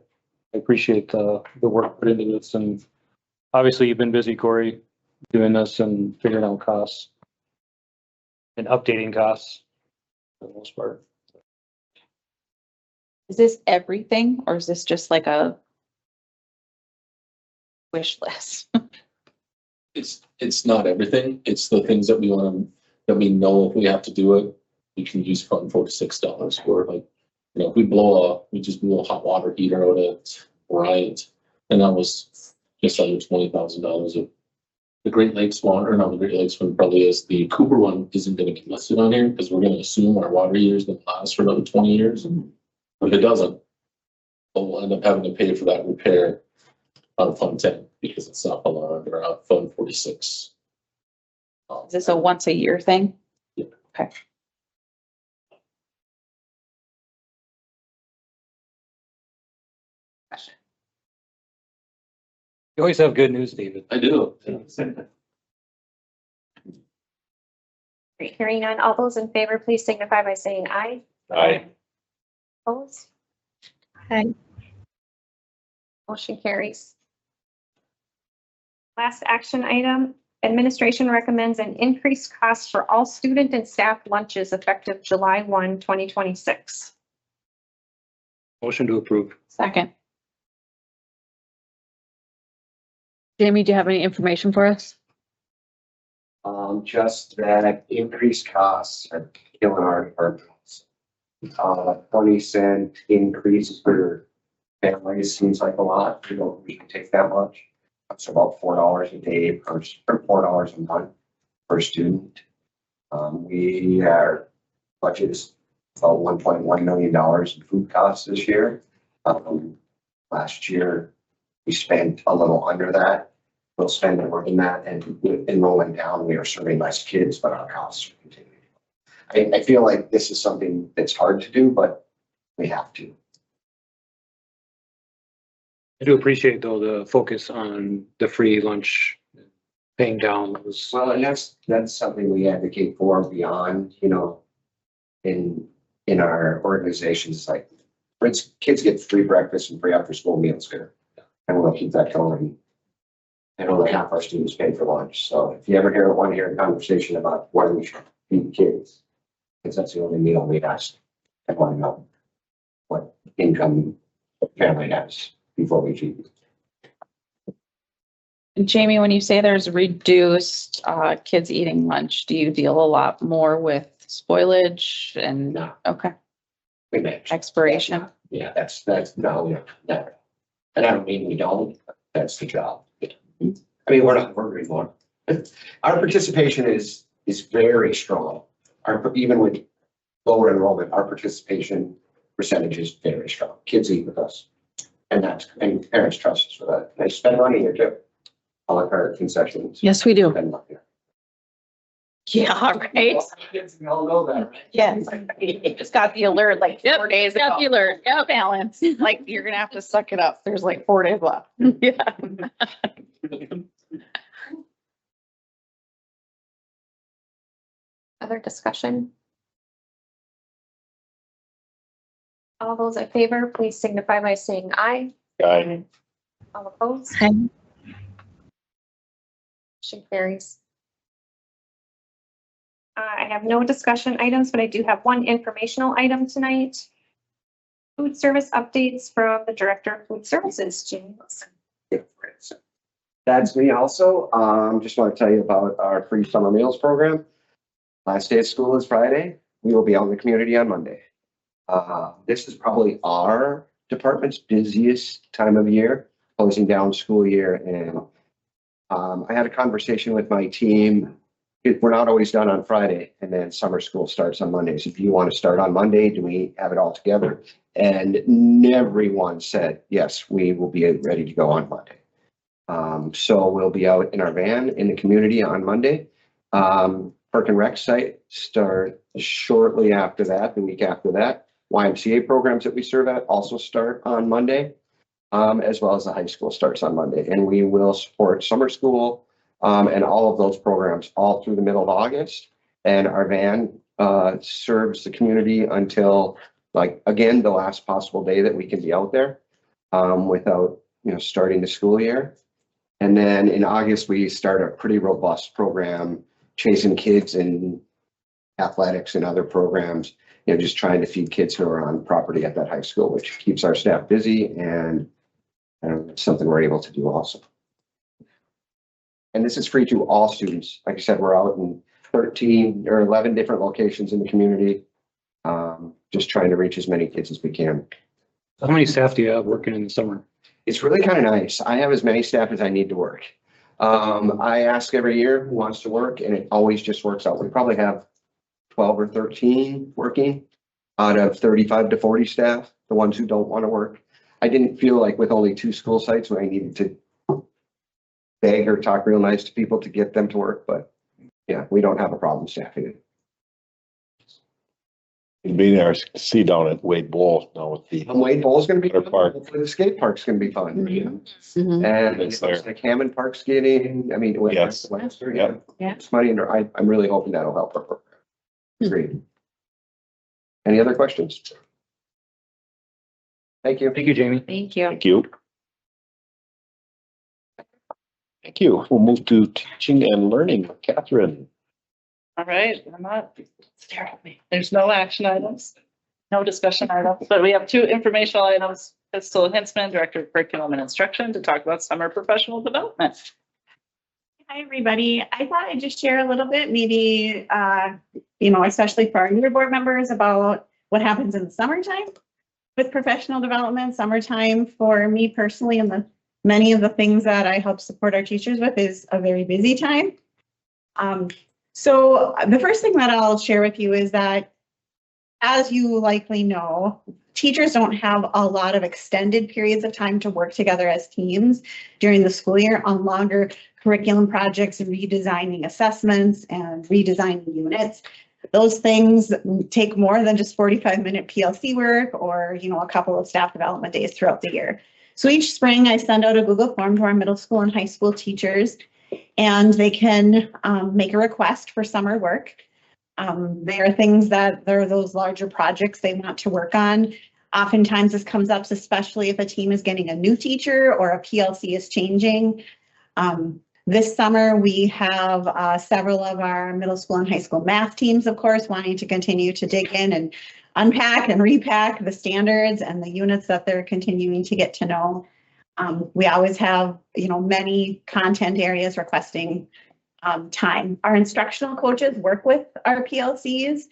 S1: I appreciate the work put into this, and obviously you've been busy, Corey, doing this and figuring out costs and updating costs for the most part.
S5: Is this everything or is this just like a wish list?
S12: it's not everything. It's the things that we want to, that we know if we have to do it, we can use Fund $46 for. Like, if we just blew a hot water heater out at Bryant, and that was just under $20,000 of the Great Lakes one, or not the Great Lakes one probably is. The Cooper one isn't going to get listed on here because we're going to assume our water heater is going to last for another 20 years. But if it doesn't, we'll end up having to pay for that repair out of Fund 10 because it's not allowed under Fund 46.
S5: Is this a once a year thing?
S12: Yeah.
S5: Okay.
S1: You always have good news, David.
S12: I do.
S9: Great. Hearing none, all those in favor, please signify by saying aye.
S3: Aye.
S9: Opposed?
S4: Aye.
S9: Motion carries. Last action item, administration recommends an increased cost for all student and staff lunches effective July 1, 2026.
S1: Motion to approve.
S5: Second.
S7: Jamie, do you have any information for us?
S14: Just that increased costs are killing our departments. 20-cent increase for families seems like a lot. We can take that much. It's about $4 a day per, or $4 a month per student. Our budget is about $1.1 million in food costs this year. Last year, we spent a little under that. We'll spend more than that, and with enrolling down, we are serving less kids, but our costs are continuing. I feel like this is something that's hard to do, but we have to.
S1: I do appreciate though the focus on the free lunch paying down those.
S14: Well, and that's something we advocate for beyond, in our organizations, like, for instance, kids get free breakfast and free after school meals here. And we'll keep that going. And only half our students pay for lunch. So if you ever want to hear a conversation about why we should feed kids, because that's the only meal we ask. I want to know what income the family has before we feed.
S5: Jamie, when you say there's reduced kids eating lunch, do you deal a lot more with spoilage and?
S14: No.
S5: Okay,
S14: We manage.
S5: expiration?
S14: Yeah, that's, no, never. And I don't mean we don't, but that's the job. I mean, we're not working anymore. Our participation is very strong. Even with lower enrollment, our participation percentage is very strong. Kids eat with us. And parents trust us for that. They spend money here too. A la carte concessions.
S7: Yes, we do.
S14: Spend money.
S5: Yeah, right.
S14: Kids, we all know that, right?
S5: Yes, you just got the alert like 4 days ago.
S7: Got the alert.
S5: Yeah, balance. Like, you're gonna have to suck it up. There's like 4 days left. Yeah.
S9: Other discussion? All those in favor, please signify by saying aye.
S3: Aye.
S9: All opposed?
S5: Aye.
S9: Motion carries. I have no discussion items, but I do have one informational item tonight. Food service updates from the Director of Food Services, Jane Wilson.
S14: That's me also. Just want to tell you about our free summer meals program. Last day of school is Friday. We will be out in the community on Monday. This is probably our department's busiest time of year, closing down school year. And I had a conversation with my team. We're not always done on Friday, and then summer school starts on Mondays. If you want to start on Monday, do we have it all together? And everyone said, yes, we will be ready to go on Monday. So we'll be out in our van in the community on Monday. Park and Rec site start shortly after that, the week after that. YMCA programs that we serve at also start on Monday, as well as the high school starts on Monday. And we will support summer school and all of those programs all through the middle of August. And our van serves the community until, like, again, the last possible day that we can be out there without, starting the school year. And then in August, we start a pretty robust program chasing kids in athletics and other programs, just trying to feed kids who are on property at that high school, which keeps our staff busy and it's something we're able to do also. And this is free to all students. Like I said, we're out in 13 or 11 different locations in the community, just trying to reach as many kids as we can.
S1: How many staff do you have working in the summer?
S14: It's really kind of nice. I have as many staff as I need to work. I ask every year who wants to work, and it always just works out. We probably have 12 or 13 working out of 35 to 40 staff, the ones who don't want to work. I didn't feel like with only 2 school sites when I needed to beg or talk real nice to people to get them to work, but yeah, we don't have a problem staffing it.
S3: You'll be there, see down at Wade Bowl now with the.
S14: Wade Bowl is going to be
S3: Water
S14: fun.
S3: park.
S14: Hopefully the skate park's going to be fun.
S7: Mhm.
S14: And
S3: It's
S14: it's
S3: there.
S14: like Hammond Park skating. I mean,
S3: Yes.
S14: yeah. It's money, and I'm really hoping that'll help our program. Agreed. Any other questions? Thank you.
S1: Thank you, Jamie.
S7: Thank you.
S3: Thank you. Thank you. We'll move to teaching and learning. Catherine.
S13: All right, I'm not, stare at me. There's no action items, no discussion items, but we have 2 informational items. Crystal Hinsman, Director of Curriculum and Instruction, to talk about summer professional development.
S15: Hi, everybody. I thought I'd just share a little bit, maybe, especially for our newer board members, about what happens in the summertime with professional development. Summertime for me personally, and many of the things that I help support our teachers with, is a very busy time. So the first thing that I'll share with you is that, as you likely know, teachers don't have a lot of extended periods of time to work together as teams during the school year on longer curriculum projects and redesigning assessments and redesigning units. Those things take more than just 45-minute PLC work or, a couple of staff development days throughout the year. So each spring I send out a Google form to our middle school and high school teachers, and they can make a request for summer work. There are things that there are those larger projects they want to work on. Oftentimes this comes up, especially if a team is getting a new teacher or a PLC is changing. This summer, we have several of our middle school and high school math teams, of course, wanting to continue to dig in and unpack and repack the standards and the units that they're continuing to get to know. We always have, many content areas requesting time. Our instructional coaches work with our PLCs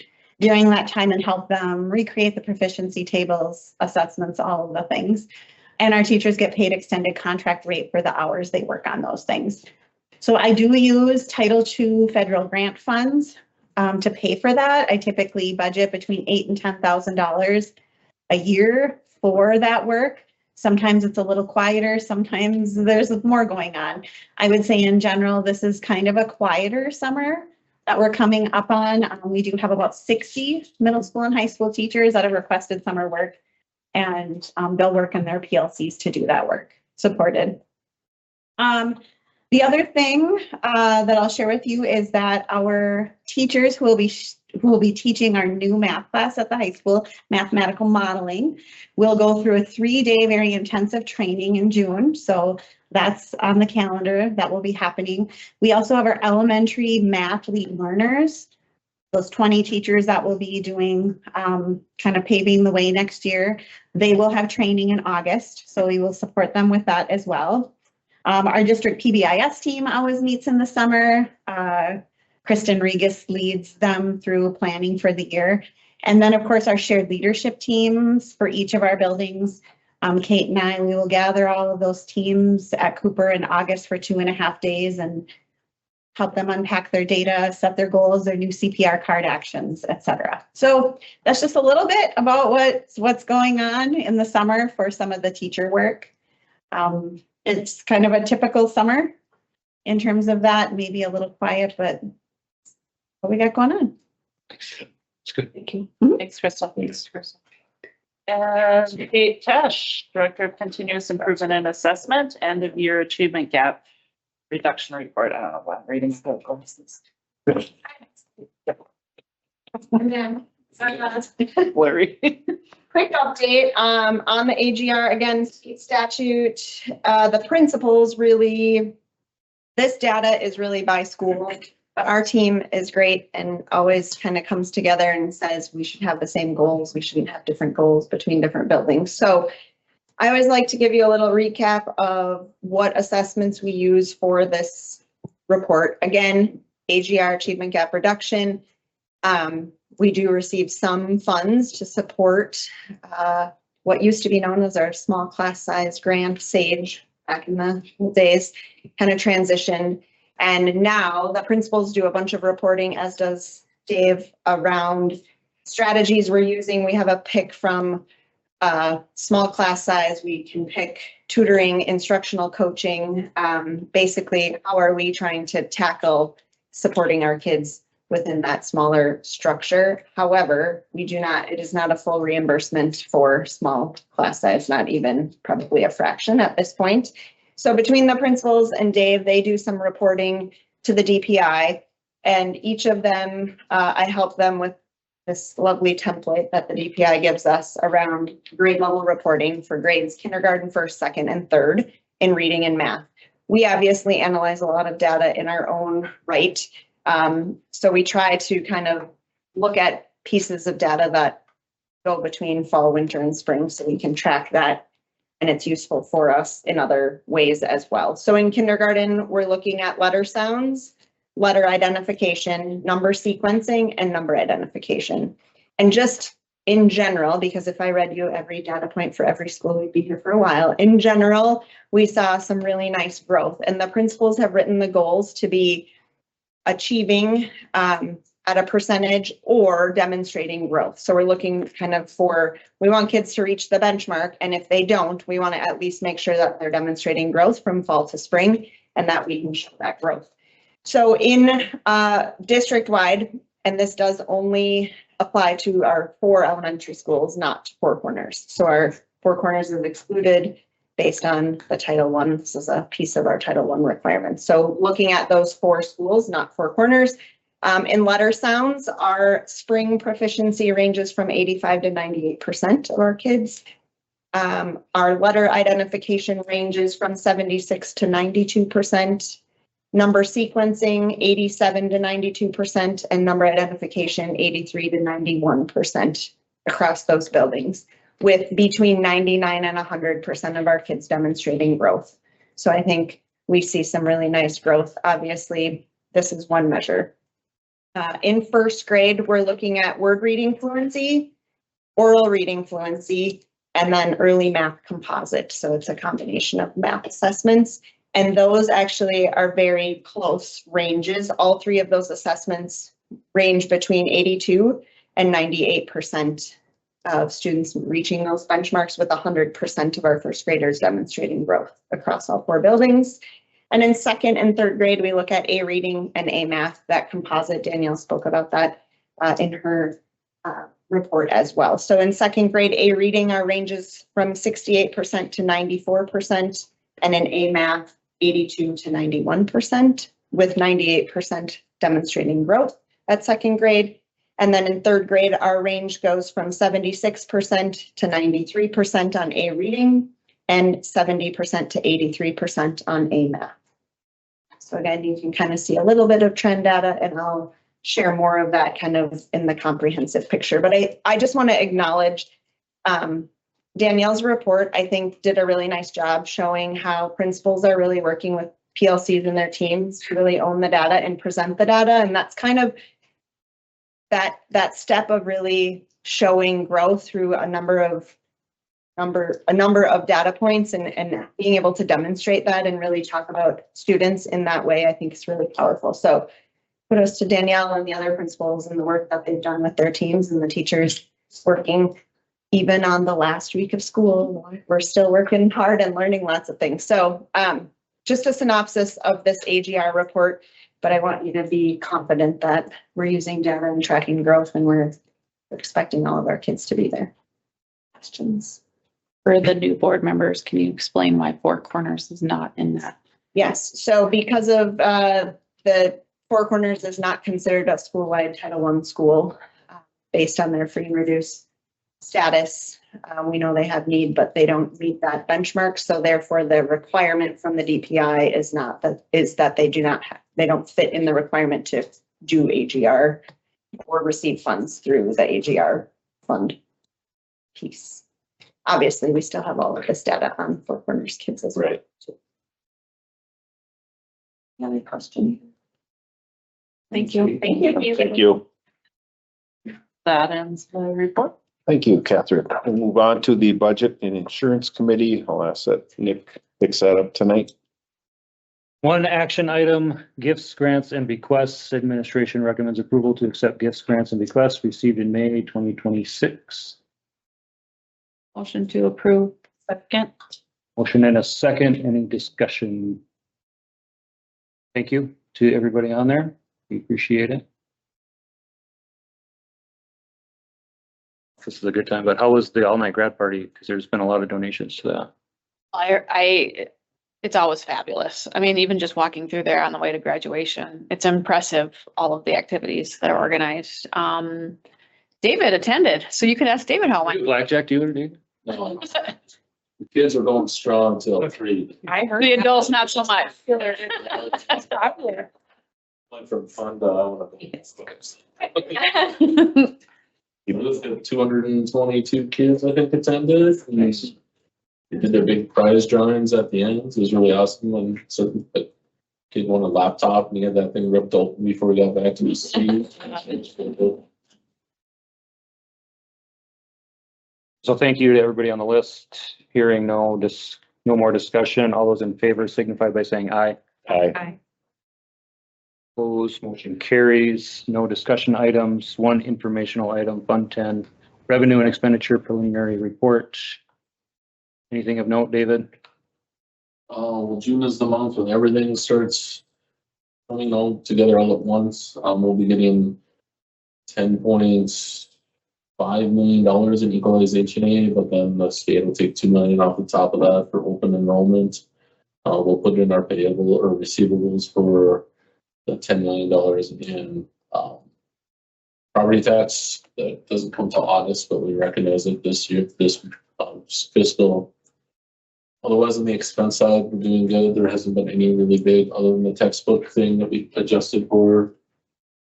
S15: during that time and help them recreate the proficiency tables, assessments, all of the things. And our teachers get paid extended contract rate for the hours they work on those things. So I do use Title II federal grant funds to pay for that. I typically budget between $8,000 and $10,000 a year for that work. Sometimes it's a little quieter, sometimes there's more going on. I would say in general, this is kind of a quieter summer that we're coming up on. We do have about 60 middle school and high school teachers that have requested summer work, and they'll work in their PLCs to do that work supported. The other thing that I'll share with you is that our teachers who will be teaching our new math class at the high school, mathematical modeling, will go through a 3-day very intensive training in June. So that's on the calendar. That will be happening. We also have our elementary math lead learners, those 20 teachers that will be doing kind of paving the way next year. They will have training in August, so we will support them with that as well. Our district PBIS team always meets in the summer. Kristen Regis leads them through planning for the year. And then, of course, our shared leadership teams for each of our buildings. Kate and I, we will gather all of those teams at Cooper in August for 2.5 days and help them unpack their data, set their goals, their new CPR card actions, etc. So that's just a little bit about what's going on in the summer for some of the teacher work. It's kind of a typical summer in terms of that, maybe a little quiet, but what we got going on.
S1: It's good.
S5: Thank you. Thanks, Crystal. Thanks, Crystal. And Kate Tesh, Director of Continuous Improvement and Assessment, End of Year Achievement Gap Reduction Report. I don't know why I'm reading the courses. Blurry.
S2: Quick update on the AGR, again, state statute, the principals really, this data is really by school, but our team is great and always kind of comes together and says we should have the same goals. We shouldn't have different goals between different buildings. So I always like to give you a little recap of what assessments we use for this report. Again, AGR, Achievement Gap Reduction. We do receive some funds to support what used to be known as our small class size grant, SAGE, back in the days, kind of transitioned. And now the principals do a bunch of reporting, as does Dave, around strategies we're using. We have a pick from small class size. We can pick tutoring, instructional coaching. Basically, how are we trying to tackle supporting our kids within that smaller structure? However, it is not a full reimbursement for small class size, not even probably a fraction at this point. So between the principals and Dave, they do some reporting to the DPI, and each of them, I help them with this lovely template that the DPI gives us around grade level reporting for grades kindergarten, first, second, and third in reading and math. We obviously analyze a lot of data in our own right. So we try to kind of look at pieces of data that go between fall, winter, and spring so we can track that, and it's useful for us in other ways as well. So in kindergarten, we're looking at letter sounds, letter identification, number sequencing, and number identification. And just in general, because if I read you every data point for every school, we'd be here for a while. In general, we saw some really nice growth, and the principals have written the goals to be achieving at a percentage or demonstrating growth. So we're looking kind of we want kids to reach the benchmark, and if they don't, we want to at least make sure that they're demonstrating growth from fall to spring and that we can show that growth. So in district-wide, and this does only apply to our 4 elementary schools, not Four Corners. So our Four Corners is excluded
S15: based on the Title I. This is a piece of our Title I requirements. So looking at those 4 schools, not 4 corners, in letter sounds, our spring proficiency ranges from 85 to 98% of our kids. Our letter identification ranges from 76 to 92%. Number sequencing, 87 to 92%, and number identification, 83 to 91% across those buildings, with between 99 and 100% of our kids demonstrating growth. So I think we see some really nice growth. Obviously, this is one measure. In first grade, we're looking at word reading fluency, oral reading fluency, and then early math composite. So it's a combination of math assessments. And those actually are very close ranges. All 3 of those assessments range between 82 and 98% of students reaching those benchmarks, with 100% of our first graders demonstrating growth across all 4 buildings. And in second and third grade, we look at A reading and A math. That composite, Danielle spoke about that in her report as well. So in second grade, A reading, our ranges from 68% to 94%, and in A math, 82 to 91%, with 98% demonstrating growth at second grade. And then in third grade, our range goes from 76% to 93% on A reading and 70% to 83% on A math. So again, you can kind of see a little bit of trend data, and I'll share more of that kind of in the comprehensive picture. But I just want to acknowledge Danielle's report, I think, did a really nice job showing how principals are really working with PLCs and their teams to really own the data and present the data. And that's kind of that step of really showing growth through a number of data points and being able to demonstrate that and really talk about students in that way, I think is really powerful. So kudos to Danielle and the other principals and the work that they've done with their teams and the teachers working. Even on the last week of school, we're still working hard and learning lots of things. So just a synopsis of this AGR report, but I want you to be confident that we're using data and tracking growth, and we're expecting all of our kids to be there. Questions?
S5: For the new board members, can you explain why 4 Corners is not in that?
S15: Yes, so because of the 4 Corners is not considered a school-wide Title I school based on their free and reduced status. We know they have need, but they don't meet that benchmark. So therefore, the requirement from the DPI is that they don't fit in the requirement to do AGR or receive funds through the AGR fund piece. Obviously, we still have all of this data on 4 Corners kids as well.
S12: Right.
S15: Any question?
S5: Thank you.
S3: Thank you.
S5: That ends the report.
S3: Thank you, Catherine. We'll move on to the Budget and Insurance Committee. I'll ask that Nick picks that up tonight.
S1: One action item, gifts, grants, and bequests. Administration recommends approval to accept gifts, grants, and bequests received in May 2026.
S5: Motion to approve. Second.
S1: Motion and a second. Any discussion? Thank you to everybody on there. We appreciate it. This is a good time, but how was the all-night grad party? Because there's been a lot of donations to that.
S7: It's always fabulous. I mean, even just walking through there on the way to graduation, it's impressive, all of the activities that are organized. David attended, so you can ask David how it went.
S1: Blackjack, do you want to do?
S12: No. The kids are going strong till 3.
S7: I heard. The adults, not so much.
S12: Went from fun to, I want to. You looked at 222 kids, I think, attended. Nice. They did their big prize drawings at the end. It was really awesome. When certain kid won a laptop and he had that thing ripped open before we got back to the seat.
S1: So thank you to everybody on the list. Hearing no more discussion. All those in favor signify by saying aye.
S3: Aye.
S1: Opposed, motion carries. No discussion items. One informational item, Fund 10, revenue and expenditure preliminary report. Anything of note, David?
S12: Well, June is the month when everything starts coming all together all at once. We'll be getting 10.6 $5 million in equalization aid, but then the state will take $2 million off the top of that for open enrollment. We'll put in our payable or receivables for the $10 million in property tax. That doesn't come till August, but we recognize it this year, this fiscal. Otherwise, on the expense side, we're doing good. There hasn't been any really big, other than the textbook thing that we adjusted for.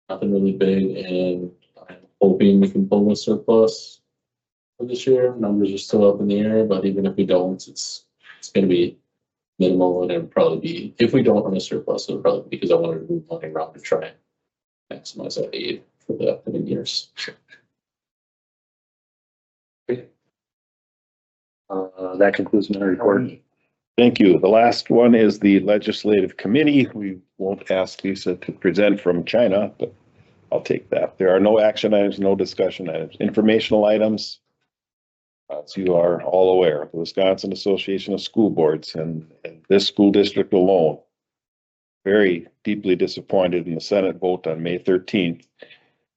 S12: Nothing really big, and I'm hoping we can pull a surplus for this year. Numbers are still up in the air, but even if we don't, it's gonna be minimal, and it'll probably be, if we don't run a surplus, it'll probably be because I wanted to move money around to try and maximize that aid for the upcoming years.
S1: That concludes my report.
S3: Thank you. The last one is the legislative committee. We won't ask Lisa to present from China, but I'll take that. There are no action items, no discussion items, informational items. As you are all aware, the Wisconsin Association of School Boards and this school district alone, very deeply disappointed in the Senate vote on May 13th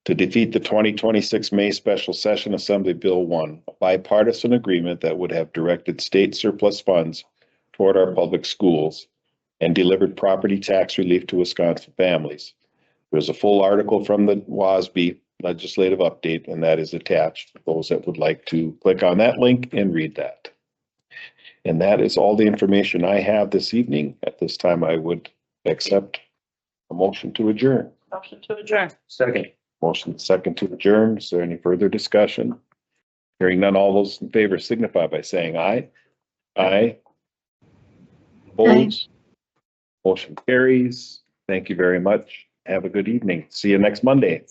S3: to defeat the 2026 May Special Session Assembly Bill 1, a bipartisan agreement that would have directed state surplus funds toward our public schools and delivered property tax relief to Wisconsin families. There's a full article from the WASB legislative update, and that is attached for those that would like to click on that link and read that. And that is all the information I have this evening. At this time, I would accept a motion to adjourn.
S13: Motion to adjourn.
S1: Second.
S3: Motion second to adjourn. Is there any further discussion? Hearing none, all those in favor signify by saying aye. Aye. Opposed? Motion carries. Thank you very much. Have a good evening. See you next Monday.